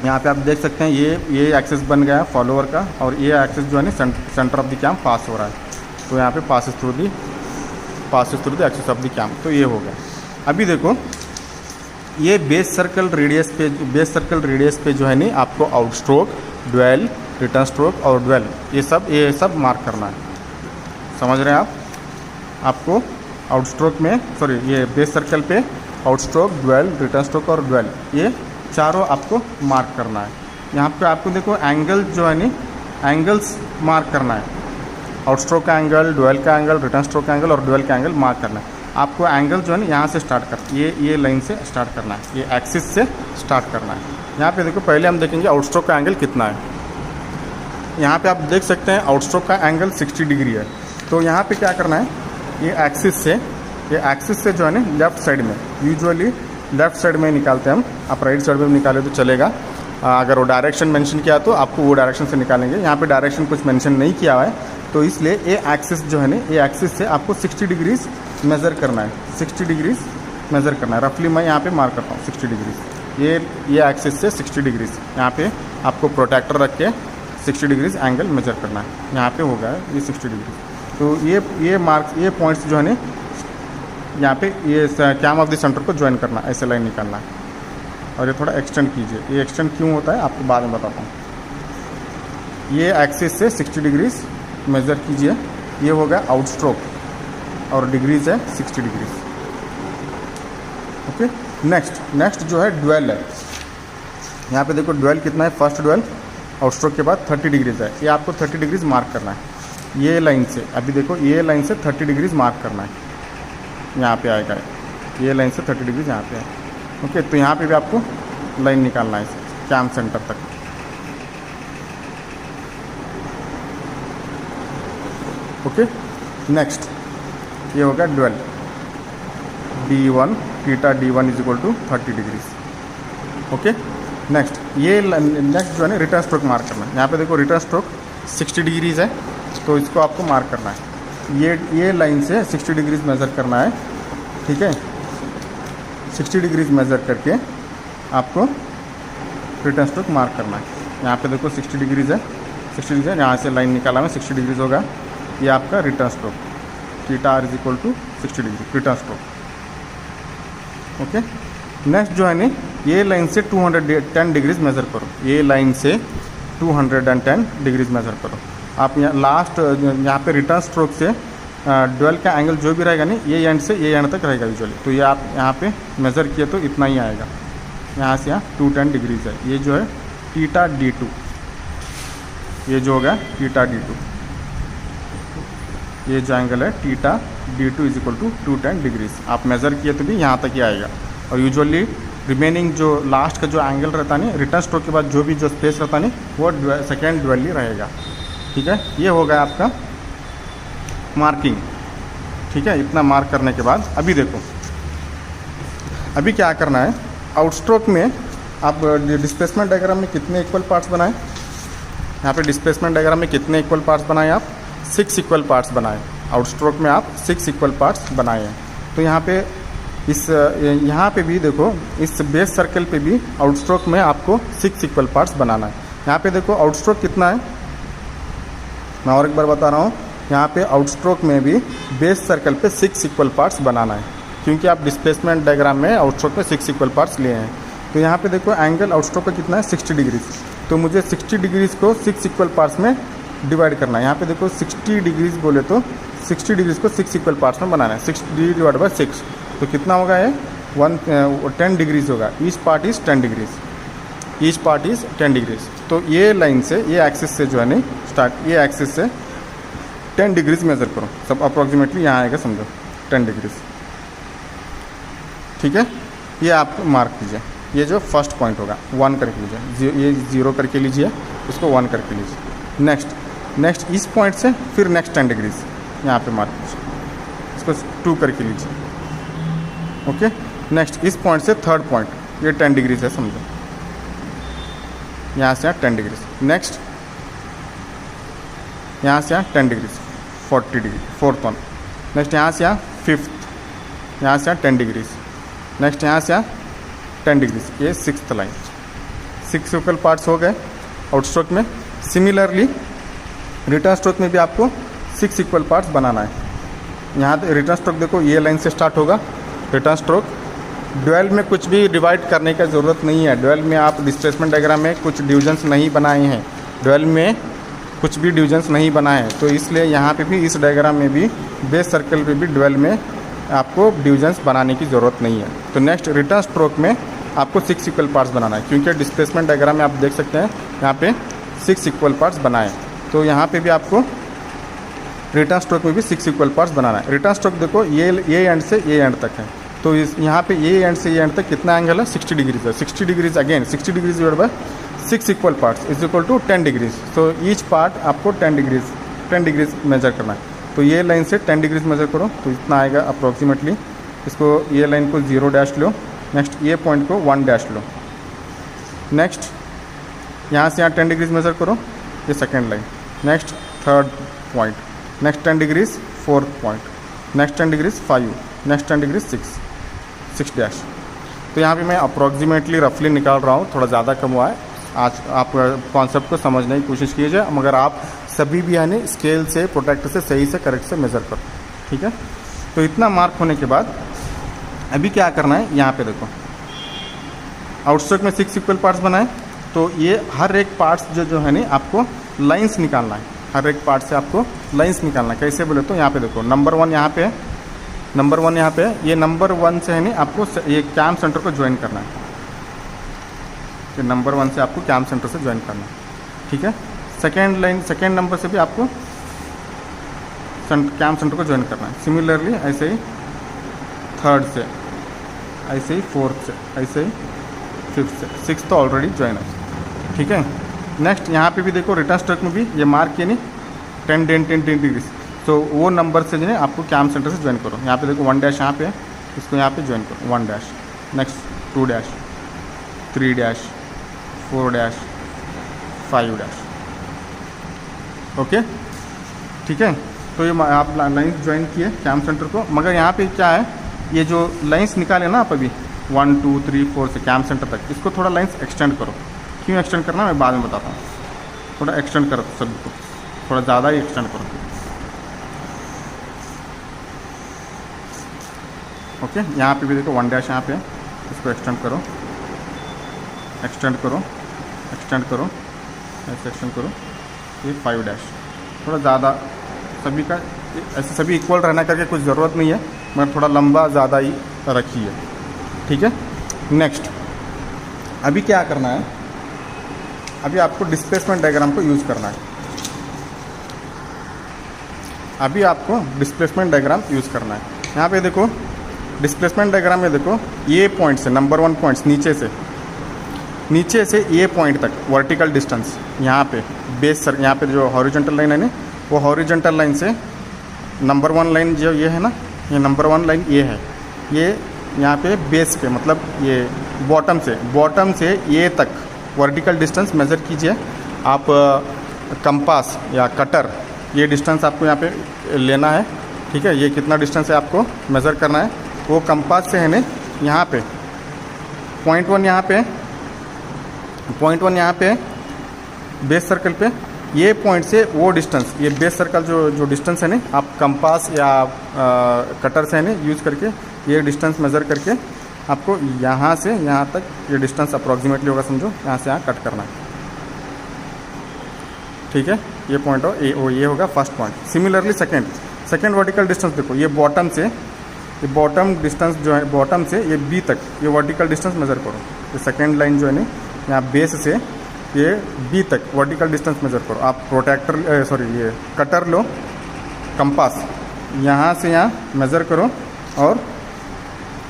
यहाँ पे आप देख सकते हैं ये एक्सिस बन गया फॉलोअर का, और ये एक्सिस जो है ना centre of the cam pass हो रहा है। तो यहाँ पे passes through the axis of the cam. तो ये हो गया। अभी देखो ये बेस सर्कल रेडियस पे जो है नहीं आपको out stroke, dwell, return stroke और ड्वेल ये सब मार्क करना है। समझ रहे हैं आप? आपको आउट स्ट्रोक में ये बेस सर्कल पे out stroke, dwell, return stroke और ड्वेल ये चारों आपको मार्क करना है। यहाँ पे आपको देखो एंगल जो है नी एंगल्स मार्क करना है। आउट स्ट्रोक का एंगल, ड्वेल का एंगल, रिटर्न स्ट्रोक का एंगल और ड्वेल का एंगल मार्क करना है। आपको एंगल जो है ना यहाँ से स्टार्ट कर ये लाइन से स्टार्ट करना है, ये एक्सिस से स्टार्ट करना है। यहाँ पे देखो पहले हम देखेंगे आउट स्ट्रोक का एंगल कितना है। यहाँ पे आप देख सकते हैं आउट स्ट्रोक का एंगल 60 डिग्री है। तो यहाँ पे क्या करना है, ये एक्सिस से जो है ना लेफ्ट साइड में, यूजुअली लेफ्ट साइड में निकालते हैं हम, आप राइट साइड में निकाले तो चलेगा। अगर वो डायरेक्शन मेंशन किया तो आपको वो डायरेक्शन से निकालेंगे। यहाँ पे डायरेक्शन कुछ मेंशन नहीं किया हुआ है, तो इसलिए ये एक्सिस जो है ना ये एक्सिस से आपको 60 डिग्रीज मेज़र करना है। 60 डिग्रीज मेज़र करना है। रफली मैं यहाँ पे मार्क करता हूँ 60 डिग्रीज। ये एक्सिस से 60 डिग्रीज यहाँ पे आपको प्रोटेक्टर रख के 60 डिग्रीज एंगल मेज़र करना है। यहाँ पे होगा ये 60 डिग्री। तो ये पॉइंट्स जो है ना यहाँ पे ये कैम ऑफ द सेंटर को ज्वाइन करना, ऐसे लाइन निकालना है। और ये थोड़ा एक्सटेंड कीजिए। ये एक्सटेंड क्यों होता है आपको बाद में बताता हूँ। ये एक्सिस से 60 डिग्रीज मेज़र कीजिए। ये होगा आउट स्ट्रोक और डिग्रीज है 60 डिग्रीज। ओके, नेक्स्ट जो है ड्वेल है। यहाँ पे देखो ड्वेल कितना है, फर्स्ट ड्वेल आउट स्ट्रोक के बाद 30 डिग्रीज है। ये आपको 30 डिग्रीज मार्क करना है। ये लाइन से अभी देखो ये लाइन से 30 डिग्रीज मार्क करना है। यहाँ पे आएगा ये लाइन से 30 डिग्रीज यहाँ पे है। ओके, तो यहाँ पे भी आपको लाइन निकालना है कैम सेंटर तक। ओके, नेक्स्ट ये होगा dwell D1 theta D1 is equal to 30 degrees. Okay, next जो है ना रिटर्न स्ट्रोक मार्क करना है। यहाँ पे देखो रिटर्न स्ट्रोक 60 डिग्रीज है, तो इसको आपको मार्क करना है। ये लाइन से 60 डिग्रीज मेज़र करना है। ठीक है, 60 डिग्रीज मेज़र करके आपको रिटर्न स्ट्रोक मार्क करना है। यहाँ पे देखो 60 डिग्रीज है, 60 डिग्री है, यहाँ से लाइन निकाला मैं 60 डिग्रीज होगा। ये आपका return stroke theta R is equal to 60 degree return stroke. Okay, next जो है ना ये लाइन से 210 डिग्रीज मेज़र करो। ये लाइन से 210 डिग्रीज मेज़र करो। आप यहाँ लास्ट यहाँ पे रिटर्न स्ट्रोक से ड्वेल का एंगल जो भी रहेगा नहीं ये एंड से ये एंड तक रहेगा यूजुअली। तो ये आप यहाँ पे मेज़र किए तो इतना ही आएगा। यहाँ से यहाँ 210 डिग्रीज है। ये जो है थीटा D2, ये जो होगा थीटा D2, ये जो एंगल है theta D2 is equal to 210 degrees. आप मेज़र किए तो भी यहाँ तक ही आएगा। और यूजुअली रिमेनिंग जो लास्ट का जो एंगल रहता नहीं रिटर्न स्ट्रोक के बाद जो भी जो स्पेस रहता नहीं वो सेकेंड ड्वेल ही रहेगा। ठीक है, ये हो गया आपका मार्किंग। ठीक है, इतना मार्क करने के बाद अभी देखो अभी क्या करना है। आउट स्ट्रोक में आप डिस्प्लेसमेंट डायग्राम में कितने इक्वल पार्ट्स बनाए, यहाँ पे डिस्प्लेसमेंट डायग्राम में कितने इक्वल पार्ट्स बनाए आप, 6 इक्वल पार्ट्स बनाए। आउट स्ट्रोक में आप 6 इक्वल पार्ट्स बनाए हैं। तो यहाँ पे भी देखो इस बेस सर्कल पे भी आउट स्ट्रोक में आपको 6 इक्वल पार्ट्स बनाना है। यहाँ पे देखो आउट स्ट्रोक कितना है, मैं और एक बार बता रहा हूँ। यहाँ पे आउट स्ट्रोक में भी बेस सर्कल पे 6 इक्वल पार्ट्स बनाना है, क्योंकि आप डिस्प्लेसमेंट डायग्राम में आउट स्ट्रोक में 6 इक्वल पार्ट्स लिए हैं। तो यहाँ पे देखो एंगल आउट स्ट्रोक का कितना है 60 डिग्रीज। तो मुझे 60 डिग्रीज को 6 इक्वल पार्ट्स में डिवाइड करना है। यहाँ पे देखो 60 डिग्रीज बोले तो 60 डिग्रीज को 6 इक्वल पार्ट्स में बनाना है। 60 डिवाइड बाई 6 तो कितना होगा ये 10 डिग्रीज होगा, each part is 10 degrees, each part is 10 degrees. तो ये लाइन से, ये एक्सिस से जो है नहीं स्टार्ट, ये एक्सिस से 10 डिग्रीज मेज़र करो, सब अप्रॉक्सीमेटली यहाँ आएगा समझो 10 डिग्रीज। ठीक है, ये आप मार्क कीजिए, ये जो फर्स्ट पॉइंट होगा 1 करके लीजिए, ये 0 करके लीजिए, इसको 1 करके लीजिए। नेक्स्ट इस पॉइंट से फिर नेक्स्ट 10 डिग्रीज यहाँ पे मार्क कीजिए, इसको 2 करके लीजिए। ओके, नेक्स्ट इस पॉइंट से थर्ड पॉइंट, ये 10 डिग्रीज है समझो, यहाँ से यहाँ 10 डिग्रीज। नेक्स्ट यहाँ से यहाँ 10 degrees, 40 degree fourth one. Next यहाँ से यहाँ फिफ्थ, यहाँ से यहाँ 10 डिग्रीज। नेक्स्ट यहाँ से यहाँ 10 डिग्रीज, ये सिक्स्थ लाइन। 6 इक्वल पार्ट्स हो गए आउट स्ट्रोक में। सिमिलरली रिटर्न स्ट्रोक में भी आपको 6 इक्वल पार्ट्स बनाना है। यहाँ रिटर्न स्ट्रोक देखो, ये लाइन से स्टार्ट होगा रिटर्न स्ट्रोक। ड्यूअल में कुछ भी डिवाइड करने का ज़रूरत नहीं है। ड्यूअल में आप डिस्प्लेसमेंट डायग्राम में कुछ डिविजन्स नहीं बनाए हैं, ड्यूअल में कुछ भी डिविजन्स नहीं बनाए हैं, तो इसलिए यहाँ पे भी इस डायग्राम में भी बेस सर्कल पे भी ड्यूअल में आपको डिविजन्स बनाने की ज़रूरत नहीं है। तो नेक्स्ट रिटर्न स्ट्रोक में आपको 6 इक्वल पार्ट्स बनाना है, क्योंकि डिस्प्लेसमेंट डायग्राम में आप देख सकते हैं यहाँ पे 6 इक्वल पार्ट्स बनाए। तो यहाँ पे भी आपको रिटर्न स्ट्रोक में भी 6 इक्वल पार्ट्स बनाना है। रिटर्न स्ट्रोक देखो, ये एंड से ये एंड तक है, तो इस यहाँ पे ये एंड से ये एंड तक कितना एंगल है, 60 डिग्रीज है। 60 degrees again 60 degrees divide by 6 equal parts is equal to 10 degrees. तो ईच पार्ट आपको 10 डिग्रीज मेजर करना है। तो ये लाइन से 10 डिग्रीज मेजर करो, तो इतना आएगा अप्रॉक्सीमेटली। इसको ये लाइन को 0 डैश लो, नेक्स्ट ये पॉइंट को 1 डैश लो। नेक्स्ट यहाँ से यहाँ 10 डिग्रीज मेजर करो, ये second line. Next third point, next 10 degrees fourth point, next 10 degrees 5, next 10 degrees 6 dash. तो यहाँ पे मैं अप्रॉक्सीमेटली रफली निकाल रहा हूँ, थोड़ा ज़्यादा कम हुआ है। आज आप कॉन्सेप्ट को समझने की कोशिश कीजिए, मगर आप सभी भी यानी स्केल से, प्रोटेक्टर से सही से करेक्ट से मेज़र करो। ठीक है, तो इतना मार्क होने के बाद अभी क्या करना है, यहाँ पे देखो आउटस्ट्रोक में 6 इक्वल पार्ट्स बनाए, तो ये हर एक पार्ट्स जो है ना आपको लाइंस निकालना है। हर एक पार्ट से आपको लाइंस निकालना है। कैसे बोले तो यहाँ पे देखो नंबर 1 यहाँ पे है, नंबर 1 यहाँ पे है। ये नंबर 1 से है नहीं आपको ये कैम सेंटर को ज्वाइन करना है। ये नंबर 1 से आपको कैम सेंटर से ज्वाइन करना है। ठीक है, सेकेंड लाइन, सेकेंड नंबर से भी आपको कैम सेंटर को ज्वाइन करना है। सिमिलरली ऐसे ही थर्ड से, ऐसे ही फोर्थ से, ऐसे ही फिफ्थ से, सिक्स तो ऑलरेडी ज्वाइन है। ठीक है, नेक्स्ट यहाँ पे भी देखो रिटर्न स्ट्रोक में भी ये मार्क किए नहीं 10 डिग्रीज, तो वो नंबर से जो है आपको कैम सेंटर से ज्वाइन करो। यहाँ पे देखो 1 डैश यहाँ पे, इसको यहाँ पे ज्वाइन करो 1 dash, next 2 dash, 3 dash, 4 dash, 5 dash. Okay, ठीक है, तो ये आप लाइन्स ज्वाइन किए कैम सेंटर को। मगर यहाँ पे क्या है, ये जो लाइन्स निकाले ना आप अभी 1 2 3 4 से कैम सेंटर तक, इसको थोड़ा लाइन्स एक्सटेंड करो। क्यों एक्सटेंड करना मैं बाद में बताता हूँ। थोड़ा एक्सटेंड करो सभी को, थोड़ा ज़्यादा ही एक्सटेंड करो। ओके, यहाँ पे भी देखो 1 डैश यहाँ पे, इसको एक्सटेंड करो, एक्सटेंड करो, एक्सटेंड करो, ऐसे एक्सटेंड करो। ये 5 डैश, थोड़ा ज़्यादा सभी का, ऐसे सभी इक्वल रहना करके कुछ ज़रूरत नहीं है, मगर थोड़ा लंबा ज़्यादा ही रखिए। ठीक है, नेक्स्ट अभी क्या करना है, अभी आपको डिस्प्लेसमेंट डायग्राम को यूज़ करना है। अभी आपको डिस्प्लेसमेंट डायग्राम यूज़ करना है। यहाँ पे देखो डिस्प्लेसमेंट डायग्राम में देखो ये पॉइंट से नंबर 1 पॉइंट्स नीचे से ये पॉइंट तक वर्टिकल डिस्टेंस, यहाँ पे बेस सर, यहाँ पे जो हॉरिजॉन्टल लाइन है ना, वो हॉरिजॉन्टल लाइन से नंबर 1 लाइन जो ये है ना, ये नंबर 1 लाइन ये है, ये यहाँ पे बेस पे मतलब ये बॉटम से ये तक वर्टिकल डिस्टेंस मेज़र कीजिए आप। कंपास या कटर, ये डिस्टेंस आपको यहाँ पे लेना है। ठीक है, ये कितना डिस्टेंस है आपको मेज़र करना है। वो कंपास से है ना यहाँ पे पॉइंट 1 यहाँ पे बेस सर्कल पे, ये पॉइंट से वो डिस्टेंस, ये बेस सर्कल जो डिस्टेंस है ना, आप कंपास या कटर से है ना यूज़ करके ये डिस्टेंस मेज़र करके आपको यहाँ से यहाँ तक ये डिस्टेंस अप्रॉक्सीमेटली होगा समझो, यहाँ से यहाँ कट करना है। ठीक है, ये पॉइंट हो ये होगा first point. Similarly second vertical distance देखो, ये बॉटम से ये बॉटम डिस्टेंस जो है, बॉटम से ये बी तक ये वर्टिकल डिस्टेंस मेज़र करो। ये सेकेंड लाइन जो है ना, यहाँ बेस से ये बी तक वर्टिकल डिस्टेंस मेज़र करो। आप प्रोट्रैक्टर ये कटर लो, कंपास यहाँ से यहाँ मेज़र करो, और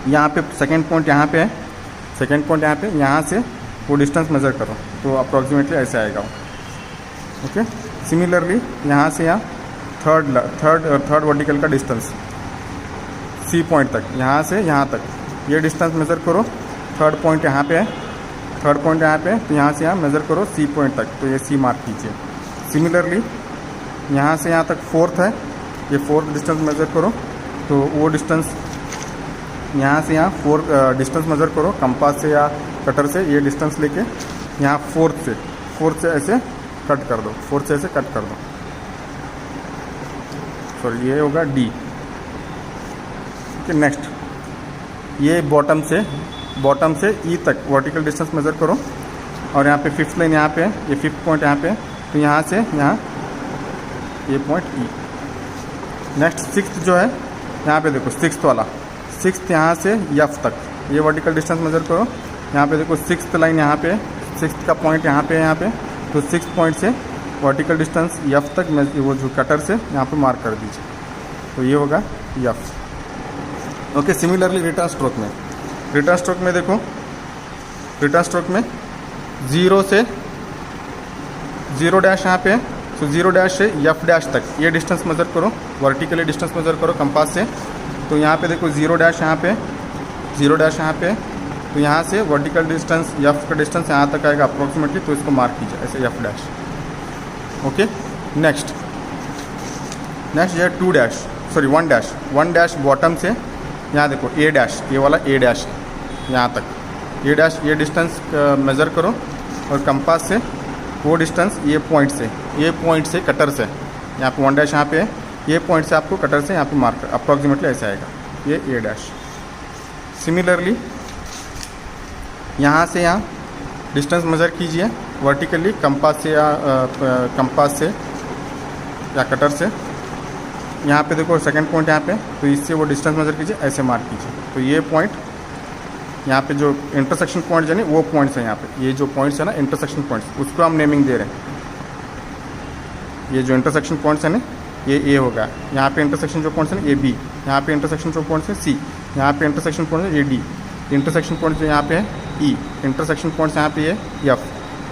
यहाँ पे सेकेंड पॉइंट यहाँ पे है, सेकेंड पॉइंट यहाँ पे, यहाँ से वो डिस्टेंस मेज़र करो तो अप्रॉक्सीमेटली ऐसे आएगा। ओके, सिमिलरली यहाँ से यहाँ थर्ड वर्टिकल का डिस्टेंस सी पॉइंट तक, यहाँ से यहाँ तक ये डिस्टेंस मेज़र करो। थर्ड पॉइंट यहाँ पे है, थर्ड पॉइंट यहाँ पे है, तो यहाँ से यहाँ मेज़र करो सी पॉइंट तक, तो ये सी मार्क कीजिए। सिमिलरली यहाँ से यहाँ तक फोर्थ है, ये फोर्थ डिस्टेंस मेज़र करो, तो वो डिस्टेंस यहाँ से यहाँ डिस्टेंस मेज़र करो कंपास से या कटर से, ये डिस्टेंस लेके यहाँ फोर्थ से ऐसे कट कर दो, फोर्थ से ऐसे कट कर दो। सॉरी, ये होगा डी। ओके, नेक्स्ट ये बॉटम से ई तक वर्टिकल डिस्टेंस मेज़र करो, और यहाँ पे फिफ्थ लाइन यहाँ पे है, ये फिफ्थ पॉइंट यहाँ पे है, तो यहाँ से यहाँ ये पॉइंट ई। नेक्स्ट सिक्स्थ जो है, यहाँ पे देखो सिक्स्थ वाला, सिक्स्थ यहाँ से एफ तक ये वर्टिकल डिस्टेंस मेज़र करो। यहाँ पे देखो सिक्स्थ लाइन यहाँ पे, सिक्स्थ का पॉइंट यहाँ पे है, यहाँ पे तो सिक्स्थ पॉइंट से वर्टिकल डिस्टेंस एफ तक वो जो कटर से यहाँ पे मार्क कर दीजिए, तो ये होगा F. Okay, similarly return stroke में देखो, रिटर्न स्ट्रोक में जीरो डैश यहाँ पे है, तो जीरो डैश से एफ डैश तक ये डिस्टेंस मेज़र करो, वर्टिकली डिस्टेंस मेज़र करो कंपास से। तो यहाँ पे देखो जीरो डैश यहाँ पे, तो यहाँ से वर्टिकल डिस्टेंस एफ का डिस्टेंस यहाँ तक आएगा अप्रोक्सीमेटली, तो इसको मार्क कीजिए ऐसे एफ डैश। ओके, नेक्स्ट ये वन डैश बॉटम से यहाँ देखो ए डैश, ये वाला ए डैश है, यहाँ तक ए डैश, ये डिस्टेंस मेज़र करो, और कंपास से वो डिस्टेंस ये पॉइंट से कटर से, यहाँ पे वन डैश यहाँ पे है, ये पॉइंट से आपको कटर से यहाँ पे मार्क अप्रॉक्सीमेटली ऐसे आएगा, ये ए डैश। सिमिलरली यहाँ से यहाँ डिस्टेंस मेज़र कीजिए वर्टिकली कंपास से या कटर से। यहाँ पे देखो सेकंड पॉइंट यहाँ पे, तो इससे वो डिस्टेंस मेज़र कीजिए, ऐसे मार्क कीजिए, तो ये पॉइंट यहाँ पे जो इंटरसेक्शन पॉइंट है ना, वो पॉइंट्स है यहाँ पे, ये जो पॉइंट्स है ना इंटरसेक्शन पॉइंट्स, उसको हम नेमिंग दे रहे हैं। ये जो इंटरसेक्शन पॉइंट्स है ना, ये ए होगा, यहाँ पे इंटरसेक्शन जो पॉइंट्स है ना, ये बी, यहाँ पे इंटरसेक्शन जो पॉइंट्स है सी, यहाँ पे इंटरसेक्शन पॉइंट है ये डी, इंटरसेक्शन पॉइंट्स जो यहाँ पे है ई, इंटरसेक्शन पॉइंट्स यहाँ पे ये एफ,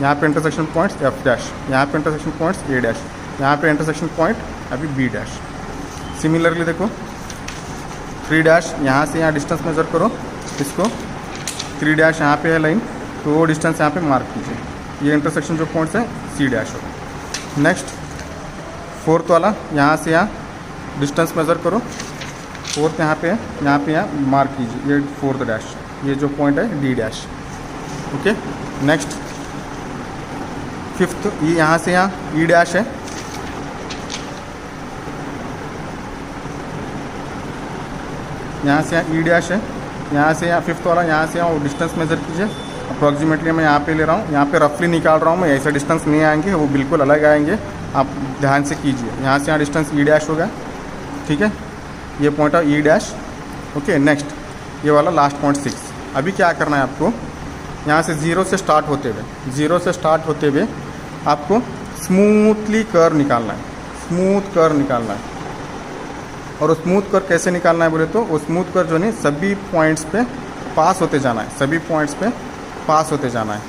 यहाँ पे इंटरसेक्शन पॉइंट्स एफ डैश, यहाँ पे इंटरसेक्शन पॉइंट्स ए डैश, यहाँ पे इंटरसेक्शन पॉइंट अभी बी डैश। सिमिलरली देखो 3 डैश, यहाँ से यहाँ डिस्टेंस मेज़र करो इसको, 3 डैश यहाँ पे है लाइन, तो वो डिस्टेंस यहाँ पे मार्क कीजिए, ये इंटरसेक्शन जो पॉइंट्स है सी डैश होगा। नेक्स्ट फोर्थ वाला, यहाँ से यहाँ डिस्टेंस मेज़र करो, फोर्थ यहाँ पे है, यहाँ मार्क कीजिए, ये फोर्थ डैश, ये जो पॉइंट है D dash. Okay, next fifth, ये यहाँ से यहाँ ई डैश है, यहाँ से यहाँ ई डैश है, यहाँ से यहाँ फिफ्थ वाला, यहाँ से यहाँ वो डिस्टेंस मेज़र कीजिए अप्रॉक्सीमेटली। मैं यहाँ पे ले रहा हूँ, यहाँ पे रफली निकाल रहा हूँ मैं, ऐसे डिस्टेंस नहीं आएंगे, वो बिल्कुल अलग आएंगे, आप ध्यान से कीजिए। यहाँ से यहाँ डिस्टेंस ई डैश होगा, ठीक है, ये पॉइंट है ई डैश। ओके, नेक्स्ट ये वाला लास्ट पॉइंट 6। अभी क्या करना है आपको, यहाँ से जीरो से स्टार्ट होते हुए आपको स्मूथली कर्व निकालना है, स्मूथ कर्व निकालना है। और वो स्मूथ कर्व कैसे निकालना है बोले तो, वो स्मूथ कर्व जो नहीं सभी पॉइंट्स पे पास होते जाना है, सभी पॉइंट्स पे पास होते जाना है,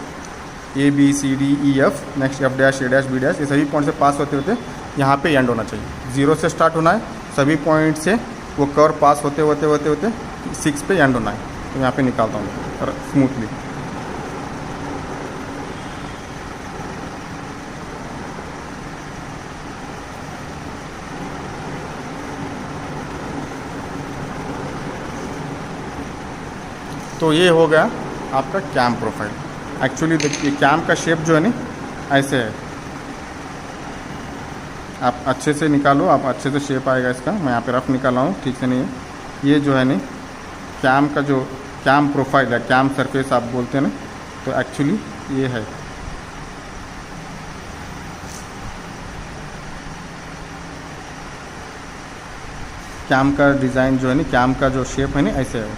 A B C D E F, next F dash A dash B dash, ये सभी पॉइंट से पास होते होते यहाँ पे एंड होना चाहिए। जीरो से स्टार्ट होना है, सभी पॉइंट से वो कर्व पास होते होते 6 पे एंड होना है। तो यहाँ पे निकालता हूँ स्मूथली। तो ये हो गया आपका कैम प्रोफाइल। एक्चुअली देखिए कैम का शेप जो है ना ऐसे है, आप अच्छे से निकालो, आप अच्छे से शेप आएगा इसका। मैं यहाँ पे रफ निकाला हूँ, ठीक से नहीं है। ये जो है ना कैम का जो कैम प्रोफाइल है, कैम सरफेस आप बोलते हैं ना, तो एक्चुअली ये है। कैम का डिज़ाइन जो है ना, कैम का जो शेप है ना ऐसे है,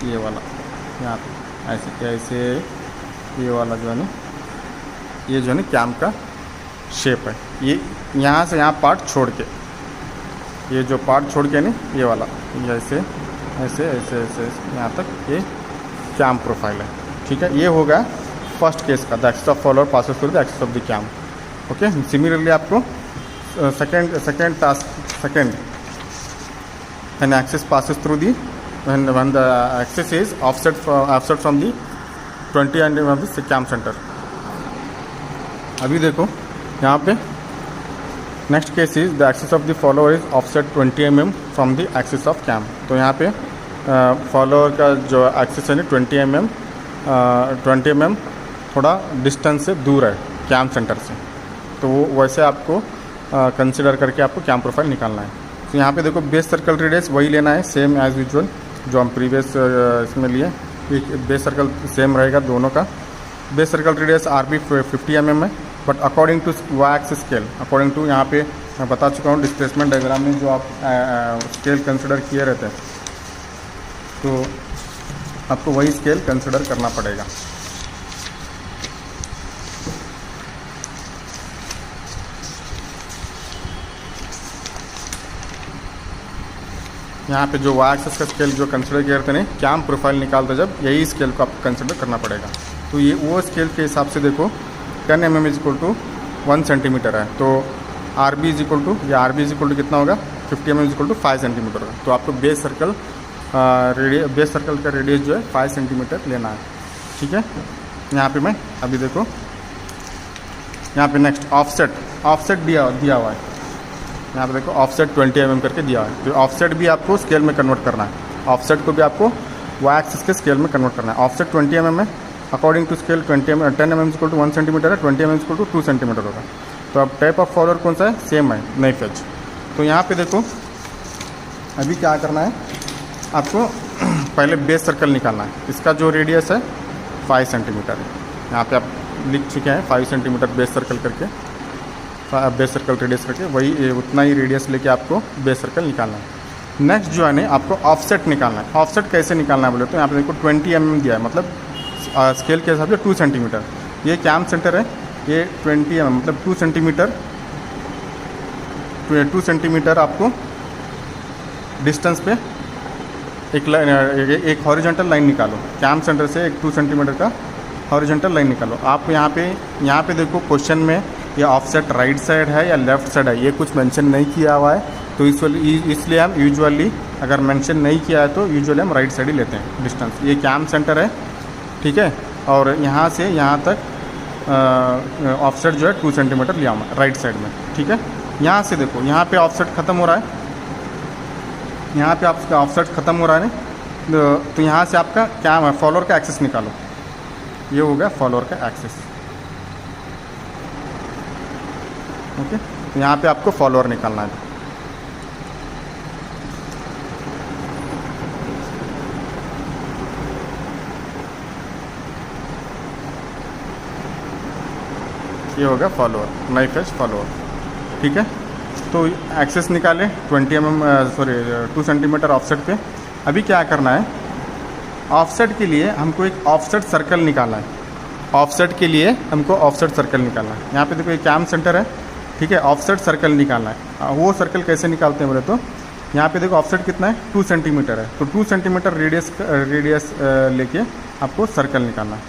ये वाला यहाँ पे ऐसे ऐसे, ये वाला जो है ना, ये जो है ना कैम का शेप है। ये यहाँ से यहाँ पार्ट छोड़ के, ये जो पार्ट छोड़ के ना ये वाला, ये ऐसे ऐसे ऐसे ऐसे यहाँ तक ये कैम प्रोफाइल है। ठीक है, ये होगा फर्स्ट केस का, the axis of follower passes through the axis of the cam. Okay, similarly आपको second an axis passes through the when the axis is offset from the 20 mm of the cam center। अभी देखो यहाँ पे next case is the axis of the follower is offset 20 mm from the axis of cam. तो यहाँ पे follower का जो axis है ना 20 mm थोड़ा डिस्टेंस से दूर है कैम सेंटर से, तो वो वैसे आपको कंसिडर करके आपको कैम प्रोफाइल निकालना है। तो यहाँ पे देखो बेस सर्कल रेडियस वही लेना है, सेम एज यूजुअल जो हम प्रीवियस इसमें लिए। बेस सर्कल सेम रहेगा दोनों का। Base circle radius RB 50 mm है, but according to Y axis scale, according to यहाँ पे मैं बता चुका हूँ डिस्प्लेसमेंट डायग्राम में जो आप स्केल कंसिडर किए रहते हैं, तो आपको वही स्केल कंसिडर करना पड़ेगा। यहाँ पे जो वाई एक्सिस का स्केल जो कंसिडर किए रहते हैं, कैम प्रोफाइल निकालते जब यही स्केल को आपको कंसिडर करना पड़ेगा। तो ये वो स्केल के हिसाब से देखो 10 mm is equal to 1 centimetre है, तो RB इज इक्वल टू, या RB इज इक्वल टू कितना होगा 50 mm is equal to 5 centimetre होगा। तो आपको बेस सर्कल का रेडियस जो है 5 सेंटीमीटर लेना है। ठीक है, यहाँ पे मैं अभी देखो यहाँ पे नेक्स्ट ऑफसेट दिया हुआ है। यहाँ पे देखो ऑफसेट 20 mm करके दिया है, तो ऑफसेट भी आपको स्केल में कन्वर्ट करना है। ऑफसेट को भी आपको वाई एक्सिस के स्केल में कन्वर्ट करना है। ऑफसेट 20 mm है, according to scale 10 mm equal to 1 centimetre है, 20 mm इक्वल टू 2 सेंटीमीटर होगा। तो अब टाइप ऑफ फॉलोअर कौन सा है, सेम है, नाइफ एज। तो यहाँ पे देखो अभी क्या करना है आपको, पहले बेस सर्कल निकालना है। इसका जो रेडियस है 5 सेंटीमीटर है, यहाँ पे आप लिख चुके हैं 5 सेंटीमीटर बेस सर्कल करके, बेस सर्कल रेडियस करके, वही उतना ही रेडियस लेके आपको बेस सर्कल निकालना है। नेक्स्ट जो है ना आपको ऑफसेट निकालना है। ऑफसेट कैसे निकालना है बोले तो यहाँ पे देखो 20 mm दिया है, मतलब स्केल के हिसाब से 2 सेंटीमीटर। ये कैम सेंटर है, ये 20 mm मतलब 2 सेंटीमीटर आपको डिस्टेंस पे एक हॉरिजॉन्टल लाइन निकालो। कैम सेंटर से एक 2 सेंटीमीटर का हॉरिजॉन्टल लाइन निकालो। आप यहाँ पे देखो क्वेश्चन में ये ऑफसेट राइट साइड है या लेफ्ट साइड है, ये कुछ मेंशन नहीं किया हुआ है, तो इसलिए हम यूजुअली अगर मेंशन नहीं किया है तो यूजुअली हम राइट साइड ही लेते हैं डिस्टेंस। ये कैम सेंटर है, ठीक है, और यहाँ से यहाँ तक ऑफसेट जो है 2 सेंटीमीटर लिया हूँ राइट साइड में। ठीक है, यहाँ से देखो यहाँ पे ऑफसेट ख़त्म हो रहा है, यहाँ पे आपका ऑफसेट ख़त्म हो रहा है ना, तो यहाँ से आपका क्या फॉलोअर का एक्सिस निकालो। ये हो गया फॉलोअर का एक्सिस। ओके, तो यहाँ पे आपको फॉलोअर निकालना है। ये होगा फॉलोअर, नाइफ एज फॉलोअर। ठीक है, तो एक्सेस निकाले 2 सेंटीमीटर ऑफसेट पे। अभी क्या करना है, ऑफसेट के लिए हमको एक ऑफसेट सर्कल निकालना है। ऑफसेट के लिए हमको ऑफसेट सर्कल निकालना है। यहाँ पे देखो ये कैम सेंटर है, ठीक है, ऑफसेट सर्कल निकालना है। वो सर्कल कैसे निकालते हैं बोले तो यहाँ पे देखो ऑफसेट कितना है 2 सेंटीमीटर है, तो 2 सेंटीमीटर रेडियस लेके आपको सर्कल निकालना है।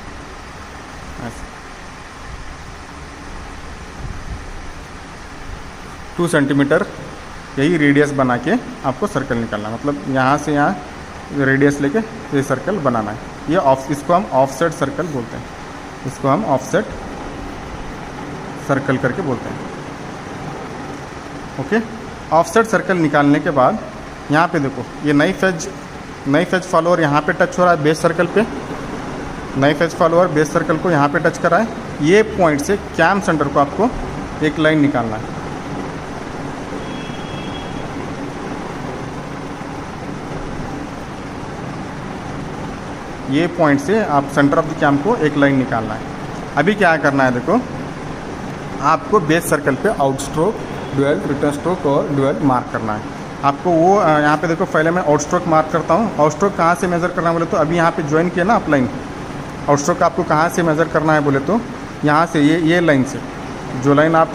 ऐसे 2 सेंटीमीटर यही रेडियस बना के आपको सर्कल निकालना है, मतलब यहाँ से यहाँ रेडियस लेके ये सर्कल बनाना है। ये इसको हम ऑफसेट सर्कल बोलते हैं, इसको हम ऑफसेट सर्कल करके बोलते हैं। ओके, ऑफसेट सर्कल निकालने के बाद यहाँ पे देखो ये नाइफ एज फॉलोअर यहाँ पे टच हो रहा है बेस सर्कल पे। Knife edge follower base circle को यहाँ पे टच करा है। ये पॉइंट से कैम सेंटर को आपको एक लाइन निकालना है। ये पॉइंट से आप सेंटर ऑफ द कैम को एक लाइन निकालना है। अभी क्या करना है देखो, आपको बेस सर्कल पे out stroke dual return stroke और डुअल मार्क करना है आपको। वो यहाँ पे देखो पहले मैं आउट स्ट्रोक मार्क करता हूँ। आउट स्ट्रोक कहाँ से मेज़र करना है बोले तो अभी यहाँ पे ज्वाइन किया ना आप लाइन। आउट स्ट्रोक आपको कहाँ से मेज़र करना है बोले तो यहाँ से ये लाइन से, जो लाइन आप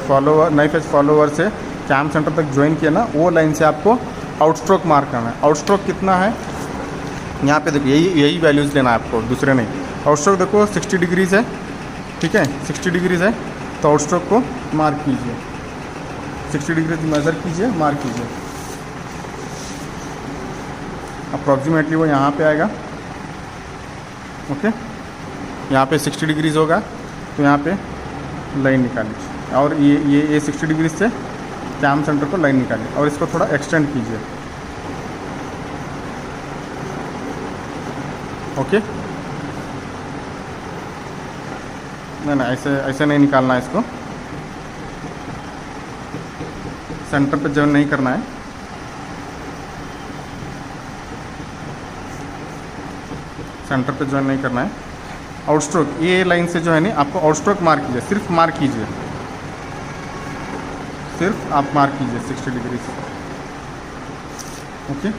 फॉलोवर नाइफ एज फॉलोवर से कैम सेंटर तक ज्वाइन किया ना, वो लाइन से आपको आउट स्ट्रोक मार्क करना है। आउट स्ट्रोक कितना है यहाँ पे देखो, यही वैल्यूज़ लेना है आपको, दूसरे नहीं। आउट स्ट्रोक देखो 60 डिग्रीज़ है, ठीक है, 60 डिग्रीज़ है तो आउट स्ट्रोक को मार्क कीजिए, 60 डिग्रीज मेज़र कीजिए, मार्क कीजिए। अप्रॉक्सीमेटली वो यहाँ पे आएगा, ओके। यहाँ पे 60 डिग्रीज होगा तो यहाँ पे लाइन निकालिए और ये 60 डिग्रीज से कैम सेंटर को लाइन निकालिए और इसको थोड़ा एक्सटेंड कीजिए, ओके। नहीं ऐसे नहीं निकालना है इसको, सेंटर पे ज्वाइन नहीं करना है। सेंटर पे ज्वाइन नहीं करना है। आउट स्ट्रोक ये लाइन से जो है नहीं आपको आउट स्ट्रोक मार्क कीजिए, सिर्फ मार्क कीजिए, सिर्फ आप मार्क कीजिए 60 डिग्री से, ओके।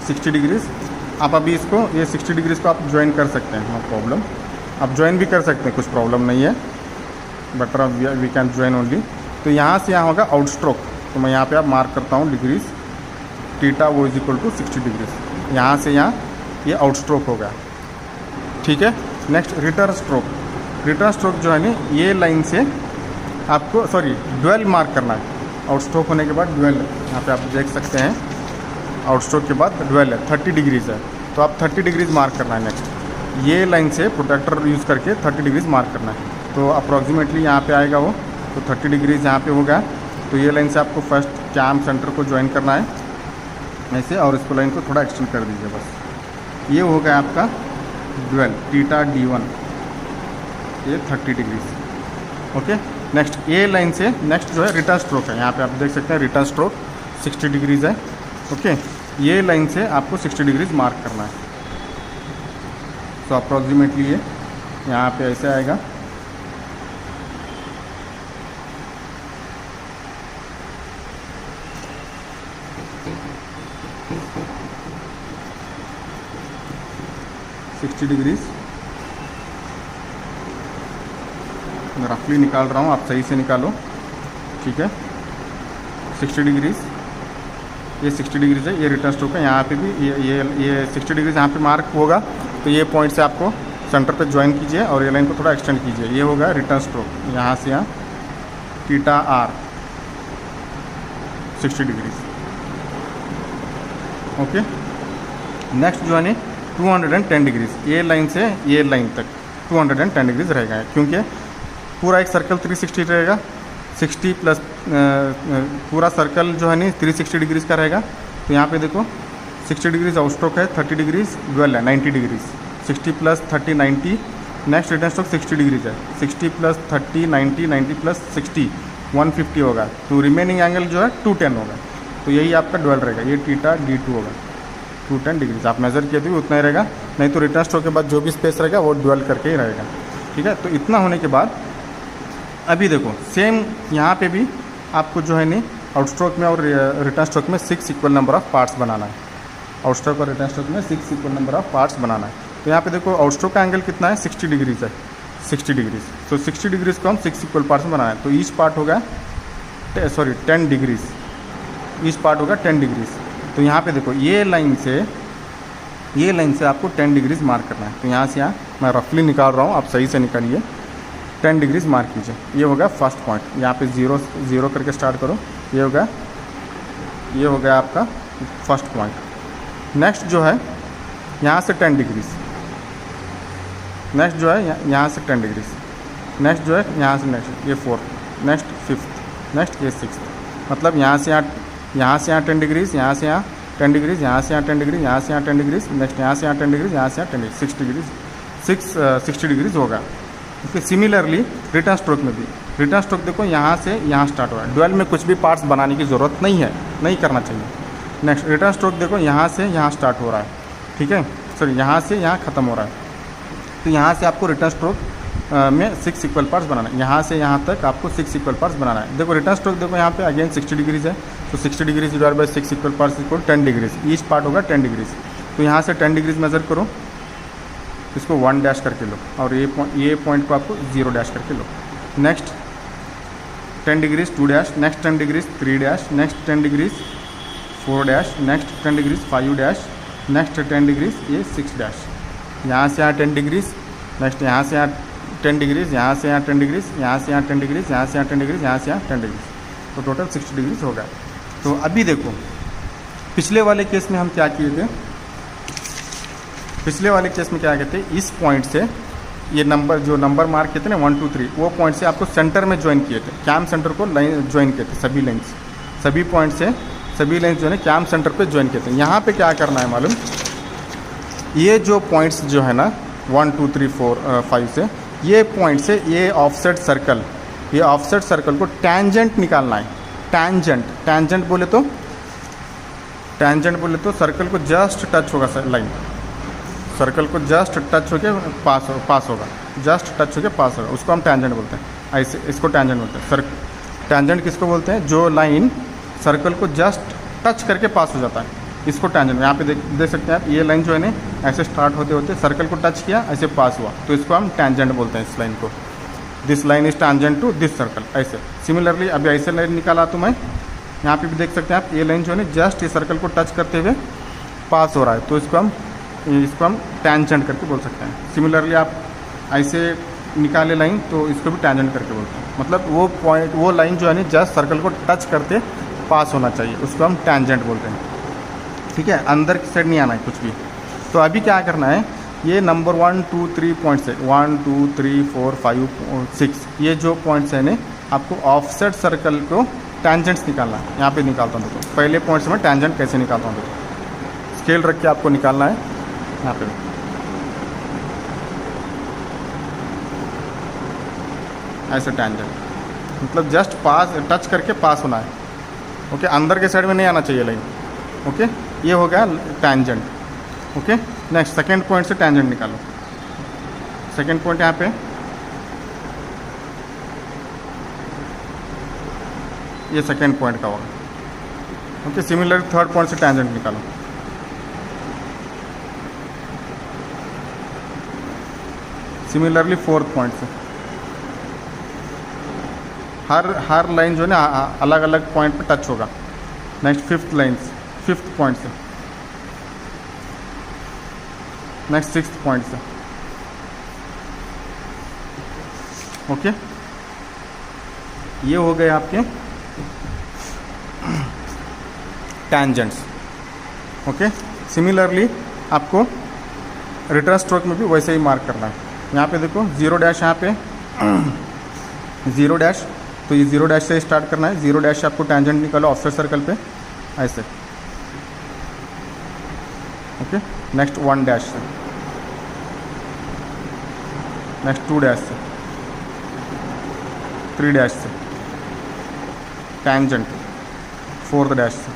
60 डिग्रीज आप अभी इसको ये 60 डिग्रीज को आप ज्वाइन कर सकते हैं, नो प्रॉब्लम। आप ज्वाइन भी कर सकते हैं, कुछ प्रॉब्लम नहीं है, but we can join only. तो यहाँ से यहाँ होगा आउट स्ट्रोक, तो मैं यहाँ पे आप मार्क करता हूँ डिग्रीज, थीटा वो इज इक्वल टू 60 डिग्रीज। यहाँ से यहाँ ये आउट स्ट्रोक होगा, ठीक है। Next return stroke. Return stroke जो है ना ये लाइन से आपको डुअल मार्क करना है। आउट स्ट्रोक होने के बाद डुअल, यहाँ पे आप देख सकते हैं आउट स्ट्रोक के बाद डुअल है, 30 डिग्रीज है तो आप 30 डिग्रीज मार्क करना है। नेक्स्ट ये लाइन से प्रोटेक्टर यूज़ करके 30 डिग्रीज मार्क करना है, तो अप्रॉक्सीमेटली यहाँ पे आएगा वो, तो 30 डिग्रीज यहाँ पे होगा। तो ये लाइन से आपको फर्स्ट कैम सेंटर को ज्वाइन करना है ऐसे, और इसको लाइन को थोड़ा एक्सटेंड कर दीजिए बस। ये हो गया आपका डुअल थीटा D1, ये 30 डिग्रीज, ओके। नेक्स्ट ये लाइन से नेक्स्ट जो है रिटर्न स्ट्रोक है, यहाँ पे आप देख सकते हैं रिटर्न स्ट्रोक 60 डिग्रीज है, ओके। ये लाइन से आपको 60 डिग्रीज मार्क करना है। तो अप्रॉक्सीमेटली ये यहाँ पे ऐसे आएगा, डिग्रीज मैं रफली निकाल रहा हूँ, आप सही से निकालो, ठीक है। 60 डिग्रीज, ये 60 डिग्रीज है, ये रिटर्न स्ट्रोक है। यहाँ पे भी ये 60 डिग्रीज यहाँ पे मार्क होगा, तो ये पॉइंट से आपको सेंटर पे ज्वाइन कीजिए और ये लाइन को थोड़ा एक्सटेंड कीजिए। ये होगा रिटर्न स्ट्रोक, यहाँ से यहाँ theta R 60 degrees, okay. Next जो है 210 डिग्रीज, ये लाइन से ये लाइन तक 210 डिग्रीज रहेगा, क्योंकि पूरा एक सर्कल 360 रहेगा, 60 प्लस पूरा सर्कल जो है नहीं 360 डिग्रीज का रहेगा। तो यहाँ पे देखो 60 डिग्रीज आउट स्ट्रोक है, 30 डिग्रीज डुअल है, 90 degrees, 60 plus 30 90। Next return stroke 60 degrees है, 60 प्लस 30 90, 90 प्लस 60 150 होगा, तो रिमेनिंग एंगल जो है 210 होगा। तो यही आपका डुअल रहेगा, ये थीटा D2 होगा, 210 डिग्रीज आप मेज़र किए थे उतना ही रहेगा, नहीं तो रिटर्न स्ट्रोक के बाद जो भी स्पेस रहेगा वो डुअल करके ही रहेगा, ठीक है। तो इतना होने के बाद अभी देखो सेम यहाँ पे भी आपको जो है नहीं आउट स्ट्रोक में और रिटर्न स्ट्रोक में 6 इक्वल नंबर ऑफ पार्ट्स बनाना है। आउट स्ट्रोक और रिटर्न स्ट्रोक में 6 इक्वल नंबर ऑफ पार्ट्स बनाना है। तो यहाँ पे देखो आउट स्ट्रोक का एंगल कितना है, 60 डिग्रीज है, 60 डिग्रीज। तो 60 डिग्रीज को हम 6 इक्वल पार्ट्स में बनाना है, तो ईच पार्ट होगा 10 डिग्रीज, ईच पार्ट होगा 10 डिग्रीज। तो यहाँ पे देखो ये लाइन से आपको 10 डिग्रीज मार्क करना है। तो यहाँ से यहाँ मैं रफली निकाल रहा हूँ, आप सही से निकालिए, 10 डिग्रीज मार्क कीजिए। ये होगा फर्स्ट पॉइंट, यहाँ पे ज़ीरो करके स्टार्ट करो, ये हो गया आपका फर्स्ट पॉइंट। नेक्स्ट जो है यहाँ से 10 डिग्रीज, नेक्स्ट जो है यहाँ से 10 डिग्रीज, नेक्स्ट जो है यहाँ से नेक्स्ट ये 4th, नेक्स्ट 5th, नेक्स्ट ये 6th। मतलब यहाँ से यहाँ 10 डिग्रीज, यहाँ से यहाँ 10 डिग्रीज, यहाँ से यहाँ 10 डिग्रीज, यहाँ से यहाँ 10 डिग्रीज, नेक्स्ट यहाँ से यहाँ 10 डिग्रीज, यहाँ से यहाँ 10 डिग्रीज, 6 डिग्रीज 60 डिग्रीज होगा। फिर सिमिलरली रिटर्न स्ट्रोक में भी, रिटर्न स्ट्रोक देखो यहाँ से यहाँ स्टार्ट हो रहा है, डुअल में कुछ भी पार्ट्स बनाने की ज़रूरत नहीं है, नहीं करना चाहिए। नेक्स्ट रिटर्न स्ट्रोक देखो यहाँ से यहाँ स्टार्ट हो रहा है, ठीक है, सॉरी यहाँ से यहाँ ख़त्म हो रहा है। तो यहाँ से आपको रिटर्न स्ट्रोक में 6 इक्वल पार्ट्स बनाना है। यहाँ से यहाँ तक आपको 6 इक्वल पार्ट्स बनाना है। देखो रिटर्न स्ट्रोक देखो यहाँ पे अगेन 60 डिग्रीज है, तो 60 degrees divide by 6 equal parts equal 10 degrees, each part होगा 10 डिग्रीज। तो यहाँ से 10 डिग्रीज मेज़र करो, इसको 1 डैश करके लो, और ये पॉइंट को आपको 0 डैश करके लो। Next 10 degrees 2 dash, next 10 degrees 3 dash, next 10 degrees 4 dash, next 10 degrees 5 dash, next 10 degrees ये 6 डैश। यहाँ से यहाँ 10 डिग्रीज, नेक्स्ट यहाँ से यहाँ 10 डिग्रीज, यहाँ से यहाँ 10 डिग्रीज, यहाँ से यहाँ 10 डिग्रीज, यहाँ से यहाँ 10 डिग्रीज, यहाँ से यहाँ 10 डिग्रीज, तो टोटल 60 डिग्रीज हो गया। तो अभी देखो पिछले वाले केस में हम क्या किए थे, पिछले वाले केस में क्या कहते हैं, इस पॉइंट से ये नंबर जो नंबर मार्क किए थे ना 1 2 3, वो पॉइंट से आपको सेंटर में ज्वाइन किए थे, कैम सेंटर को लाइन ज्वाइन किए थे, सभी लाइन्स, सभी पॉइंट से सभी लाइन्स जो है कैम सेंटर पे ज्वाइन किए थे। यहाँ पे क्या करना है मालूम, ये जो पॉइंट्स जो है ना 1 2 3 4 5 से, ये पॉइंट से ये ऑफसेट सर्कल, ये ऑफसेट सर्कल को टैंजेंट निकालना है। टैंजेंट, टैंजेंट बोले तो, टैंजेंट बोले तो सर्कल को जस्ट टच होगा लाइन, सर्कल को जस्ट टच होके पास होगा, जस्ट टच होके पास होगा, उसको हम टैंजेंट बोलते हैं। ऐसे इसको टैंजेंट बोलते हैं। टैंजेंट किसको बोलते हैं, जो लाइन सर्कल को जस्ट टच करके पास हो जाता है, इसको टैंजेंट। यहाँ पे देख सकते हैं आप, ये लाइन जो है ना ऐसे स्टार्ट होते होते सर्कल को टच किया, ऐसे पास हुआ, तो इसको हम टैंजेंट बोलते हैं इस लाइन को। This line is tangent to this circle, ऐसे। सिमिलरली अभी ऐसे लाइन निकाला तो मैं, यहाँ पे भी देख सकते हैं आप, ये लाइन जो है ना जस्ट इस सर्कल को टच करते हुए पास हो रहा है, तो इसको हम टैंजेंट करके बोल सकते हैं। सिमिलरली आप ऐसे निकाले लाइन, तो इसको भी टैंजेंट करके बोलते हैं। मतलब वो पॉइंट, वो लाइन जो है ना जस्ट सर्कल को टच करते पास होना चाहिए, उसको हम टैंजेंट बोलते हैं। ठीक है, अंदर की साइड नहीं आना है कुछ भी। तो अभी क्या करना है, ये नंबर 1 2 3 पॉइंट्स है, 1 2 3 4 5 6, ये जो पॉइंट्स है ना, आपको ऑफसेट सर्कल को टैंजेंट्स निकालना है। यहाँ पे निकालता हूँ, देखो पहले पॉइंट से मैं टैंजेंट कैसे निकालता हूँ, देखो स्केल रख के आपको निकालना है। यहाँ पे ऐसे टैंजेंट, मतलब जस्ट पास, टच करके पास होना है। ओके, अंदर के साइड में नहीं आना चाहिए लाइन। ओके, ये हो गया tangent. Okay, next second point से टैंजेंट निकालो। सेकेंड पॉइंट यहाँ पे, ये सेकेंड पॉइंट का होगा। ओके, सिमिलर थर्ड पॉइंट से टैंजेंट निकालो। सिमिलरली फोर्थ पॉइंट से, हर लाइन जो है ना अलग अलग पॉइंट पे टच होगा। Next fifth line, fifth point से, नेक्स्ट सिक्स्थ पॉइंट से। ओके, ये हो गए आपके टैंजेंट्स। ओके, सिमिलरली आपको रिटर्न स्ट्रोक में भी वैसे ही मार्क करना है। यहाँ पे देखो 0 डैश, यहाँ पे 0 डैश, तो ये 0 डैश से स्टार्ट करना है। 0 डैश से आपको टैंजेंट निकालो ऑफसेट सर्कल पे, ऐसे। ओके, नेक्स्ट 1 डैश से, नेक्स्ट 2 डैश से, 3 डैश से टैंजेंट, 4th डैश से,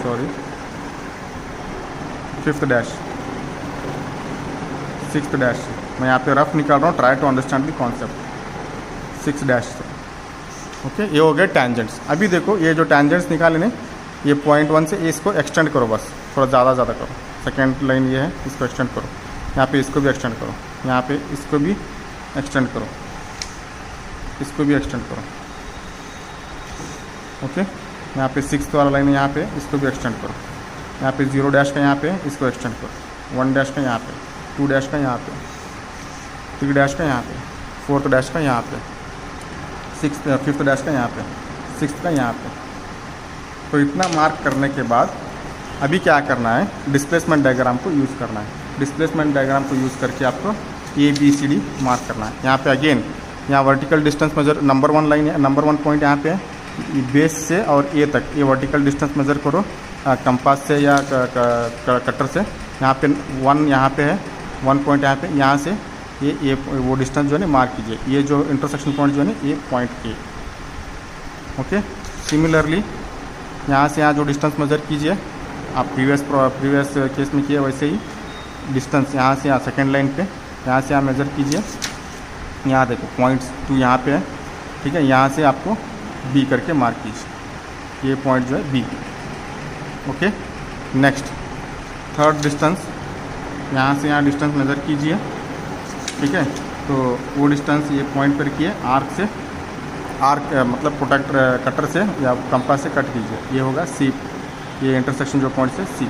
sorry 5th dash, 6th dash से। मैं यहाँ पे रफ निकाल रहा हूँ, try to understand the concept. 6 dash से। ओके, ये हो गए टैंजेंट्स। अभी देखो ये जो टैंजेंट्स निकाले ने, ये पॉइंट 1 से इसको एक्सटेंड करो, बस थोड़ा ज़्यादा करो। सेकेंड लाइन ये है, इसको एक्सटेंड करो। यहाँ पे इसको भी एक्सटेंड करो, यहाँ पे इसको भी एक्सटेंड करो, इसको भी एक्सटेंड करो। ओके, यहाँ पे 6th वाला लाइन है, यहाँ पे इसको भी एक्सटेंड करो। यहाँ पे 0 डैश का यहाँ पे इसको एक्सटेंड करो, 1 डैश का यहाँ पे, 2 डैश का यहाँ पे, 3 डैश का यहाँ पे, 4th डैश का यहाँ पे, 5th डैश का यहाँ पे, 6th का यहाँ पे। तो इतना मार्क करने के बाद अभी क्या करना है, डिस्प्लेसमेंट डायग्राम को यूज़ करना है। डिस्प्लेसमेंट डायग्राम को यूज़ करके आपको ABCD मार्क करना है। यहाँ पे अगेन, यहाँ vertical distance measure, number 1 line है, नंबर 1 पॉइंट यहाँ पे है, बेस से और A तक ये वर्टिकल डिस्टेंस मेजर करो कंपास से या कटर से। यहाँ पे 1 यहाँ पे है, 1 पॉइंट यहाँ पे, यहाँ से ये वो डिस्टेंस जो है ना मार्क कीजिए। ये जो इंटरसेक्शन पॉइंट जो है ना, ये पॉइंट A। ओके, सिमिलरली यहाँ से यहाँ जो डिस्टेंस मेजर कीजिए, आप प्रीवियस केस में किए वैसे ही डिस्टेंस यहाँ से यहाँ सेकेंड लाइन पे यहाँ से आप मेज़र कीजिए, यहाँ देखो पॉइंट्स 2 यहाँ पे है, ठीक है। यहाँ से आपको बी करके मार्क कीजिए, ये पॉइंट जो है B. Okay, next third distance, यहाँ से यहाँ डिस्टेंस मेज़र कीजिए, ठीक है। तो वो डिस्टेंस ये पॉइंट पर किए, आर्क से, आर्क मतलब प्रोटेक्टर कटर से या कंपास से कट कीजिए, ये होगा सी, ये इंटरसेक्शन जो पॉइंट से सी।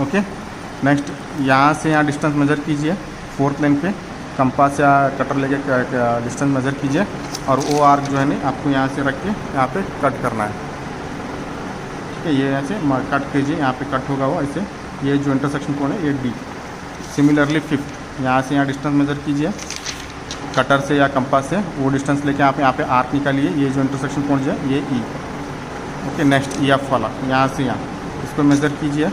ओके, नेक्स्ट यहाँ से यहाँ डिस्टेंस मेज़र कीजिए, फोर्थ लाइन पे कंपास या कटर लेके डिस्टेंस मेज़र कीजिए, और वो आर्क जो है ना आपको यहाँ से रख के यहाँ पे कट करना है, ठीक है। ये यहाँ से कट कीजिए, यहाँ पे कट होगा वो ऐसे, ये जो इंटरसेक्शन पॉइंट है ये डी। सिमिलरली फिफ्थ, यहाँ से यहाँ डिस्टेंस मेज़र कीजिए कटर से या कंपास से, वो डिस्टेंस लेके आप यहाँ पे आर्क निकालिए, ये जो इंटरसेक्शन पॉइंट है ये ई। ओके, नेक्स्ट ई एफ वाला, यहाँ से यहाँ इसको मेज़र कीजिए,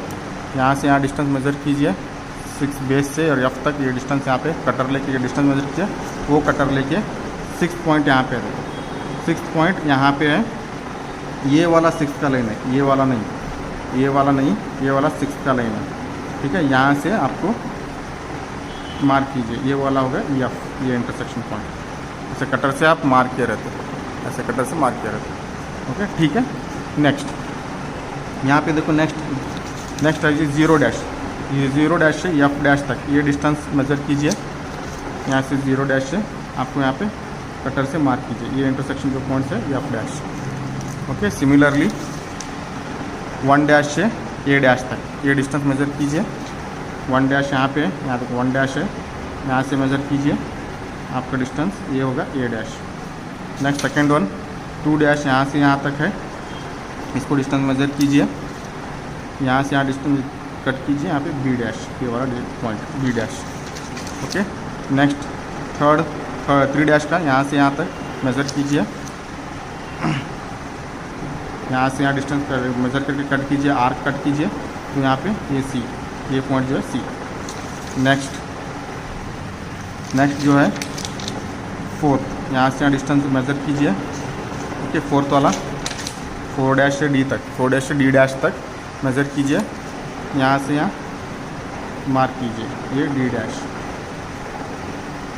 यहाँ से यहाँ डिस्टेंस मेज़र कीजिए 6 बेस से और एफ तक, ये डिस्टेंस यहाँ पे कटर लेके ये डिस्टेंस मेज़र कीजिए, वो कटर लेके 6 पॉइंट यहाँ पे है, 6 पॉइंट यहाँ पे है, ये वाला 6 का लाइन है, ये वाला नहीं, ये वाला नहीं, ये वाला 6 का लाइन है, ठीक है। यहाँ से आपको मार्क कीजिए, ये वाला होगा एफ, ये इंटरसेक्शन पॉइंट, ऐसे कटर से आप मार्क किए रहते हैं, ऐसे कटर से मार्क किए रहते हैं। ओके, ठीक है। नेक्स्ट यहाँ पे देखो, नेक्स्ट है जी 0 डैश, ये 0 डैश से एफ डैश तक ये डिस्टेंस मेज़र कीजिए, यहाँ से 0 डैश से आपको यहाँ पे कटर से मार्क कीजिए, ये इंटरसेक्शन जो पॉइंट्स है F dash. Okay, similarly 1 dash से ए डैश तक ये डिस्टेंस मेज़र कीजिए, 1 डैश यहाँ पे है, यहाँ तक 1 डैश है, यहाँ से मेज़र कीजिए आपका डिस्टेंस, ये होगा A dash. Next second one 2 dash, यहाँ से यहाँ तक है, इसको डिस्टेंस मेज़र कीजिए, यहाँ से यहाँ डिस्टेंस कट कीजिए, यहाँ पे बी डैश, ये वाला point B dash. Okay, next third 3 dash का, यहाँ से यहाँ तक मेज़र कीजिए, यहाँ से यहाँ डिस्टेंस मेज़र करके कट कीजिए, आर्क कट कीजिए, तो यहाँ पे ये सी, ये पॉइंट जो है सी। नेक्स्ट जो है फोर्थ, यहाँ से यहाँ डिस्टेंस मेज़र कीजिए, ओके। फोर्थ वाला 4 डैश से डी तक, 4 डैश से डी डैश तक मेज़र कीजिए, यहाँ से यहाँ मार्क कीजिए, ये डी डैश,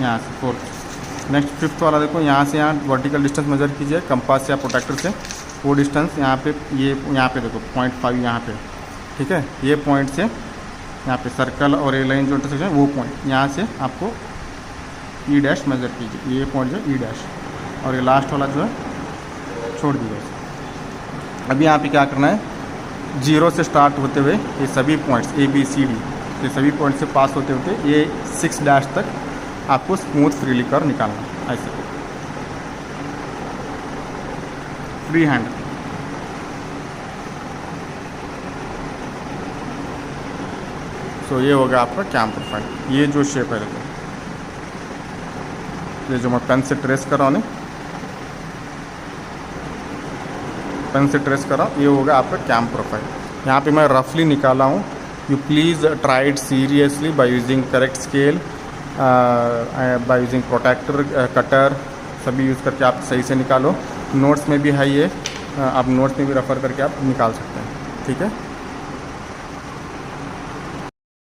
यहाँ से फोर्थ। नेक्स्ट फिफ्थ वाला देखो, यहाँ से यहाँ वर्टिकल डिस्टेंस मेज़र कीजिए कंपास या प्रोटेक्टर से, वो डिस्टेंस यहाँ पे, ये यहाँ पे देखो 0.5 यहाँ पे, ठीक है। ये पॉइंट से यहाँ पे सर्कल और ए लाइन जो इंटरसेक्शन है वो पॉइंट, यहाँ से आपको ई डैश मेज़र कीजिए, ये पॉइंट जो है ई डैश, और ये लास्ट वाला जो है छोड़ दीजिए। अभी यहाँ पे क्या करना है, 0 से स्टार्ट होते हुए ये सभी points A B C D, ये सभी पॉइंट से पास होते होते ये 6 डैश तक आपको स्मूथ फ्रीली कर्व निकालना, ऐसे फ्री हैंड। सो ये होगा आपका कैम प्रोफाइल। ये जो शेप है देखो, ये जो मैं पेन से ट्रेस कर रहा हूँ, पेन से ट्रेस कर रहा हूँ, ये होगा आपका कैम प्रोफाइल। यहाँ पे मैं रफली निकाला हूँ। You please try it seriously by using correct scale, by using protector, cutter, सभी यूज़ करके आप सही से निकालो। नोट्स में भी है ये, आप नोट्स में भी रेफ़र करके आप निकाल सकते हैं, ठीक है।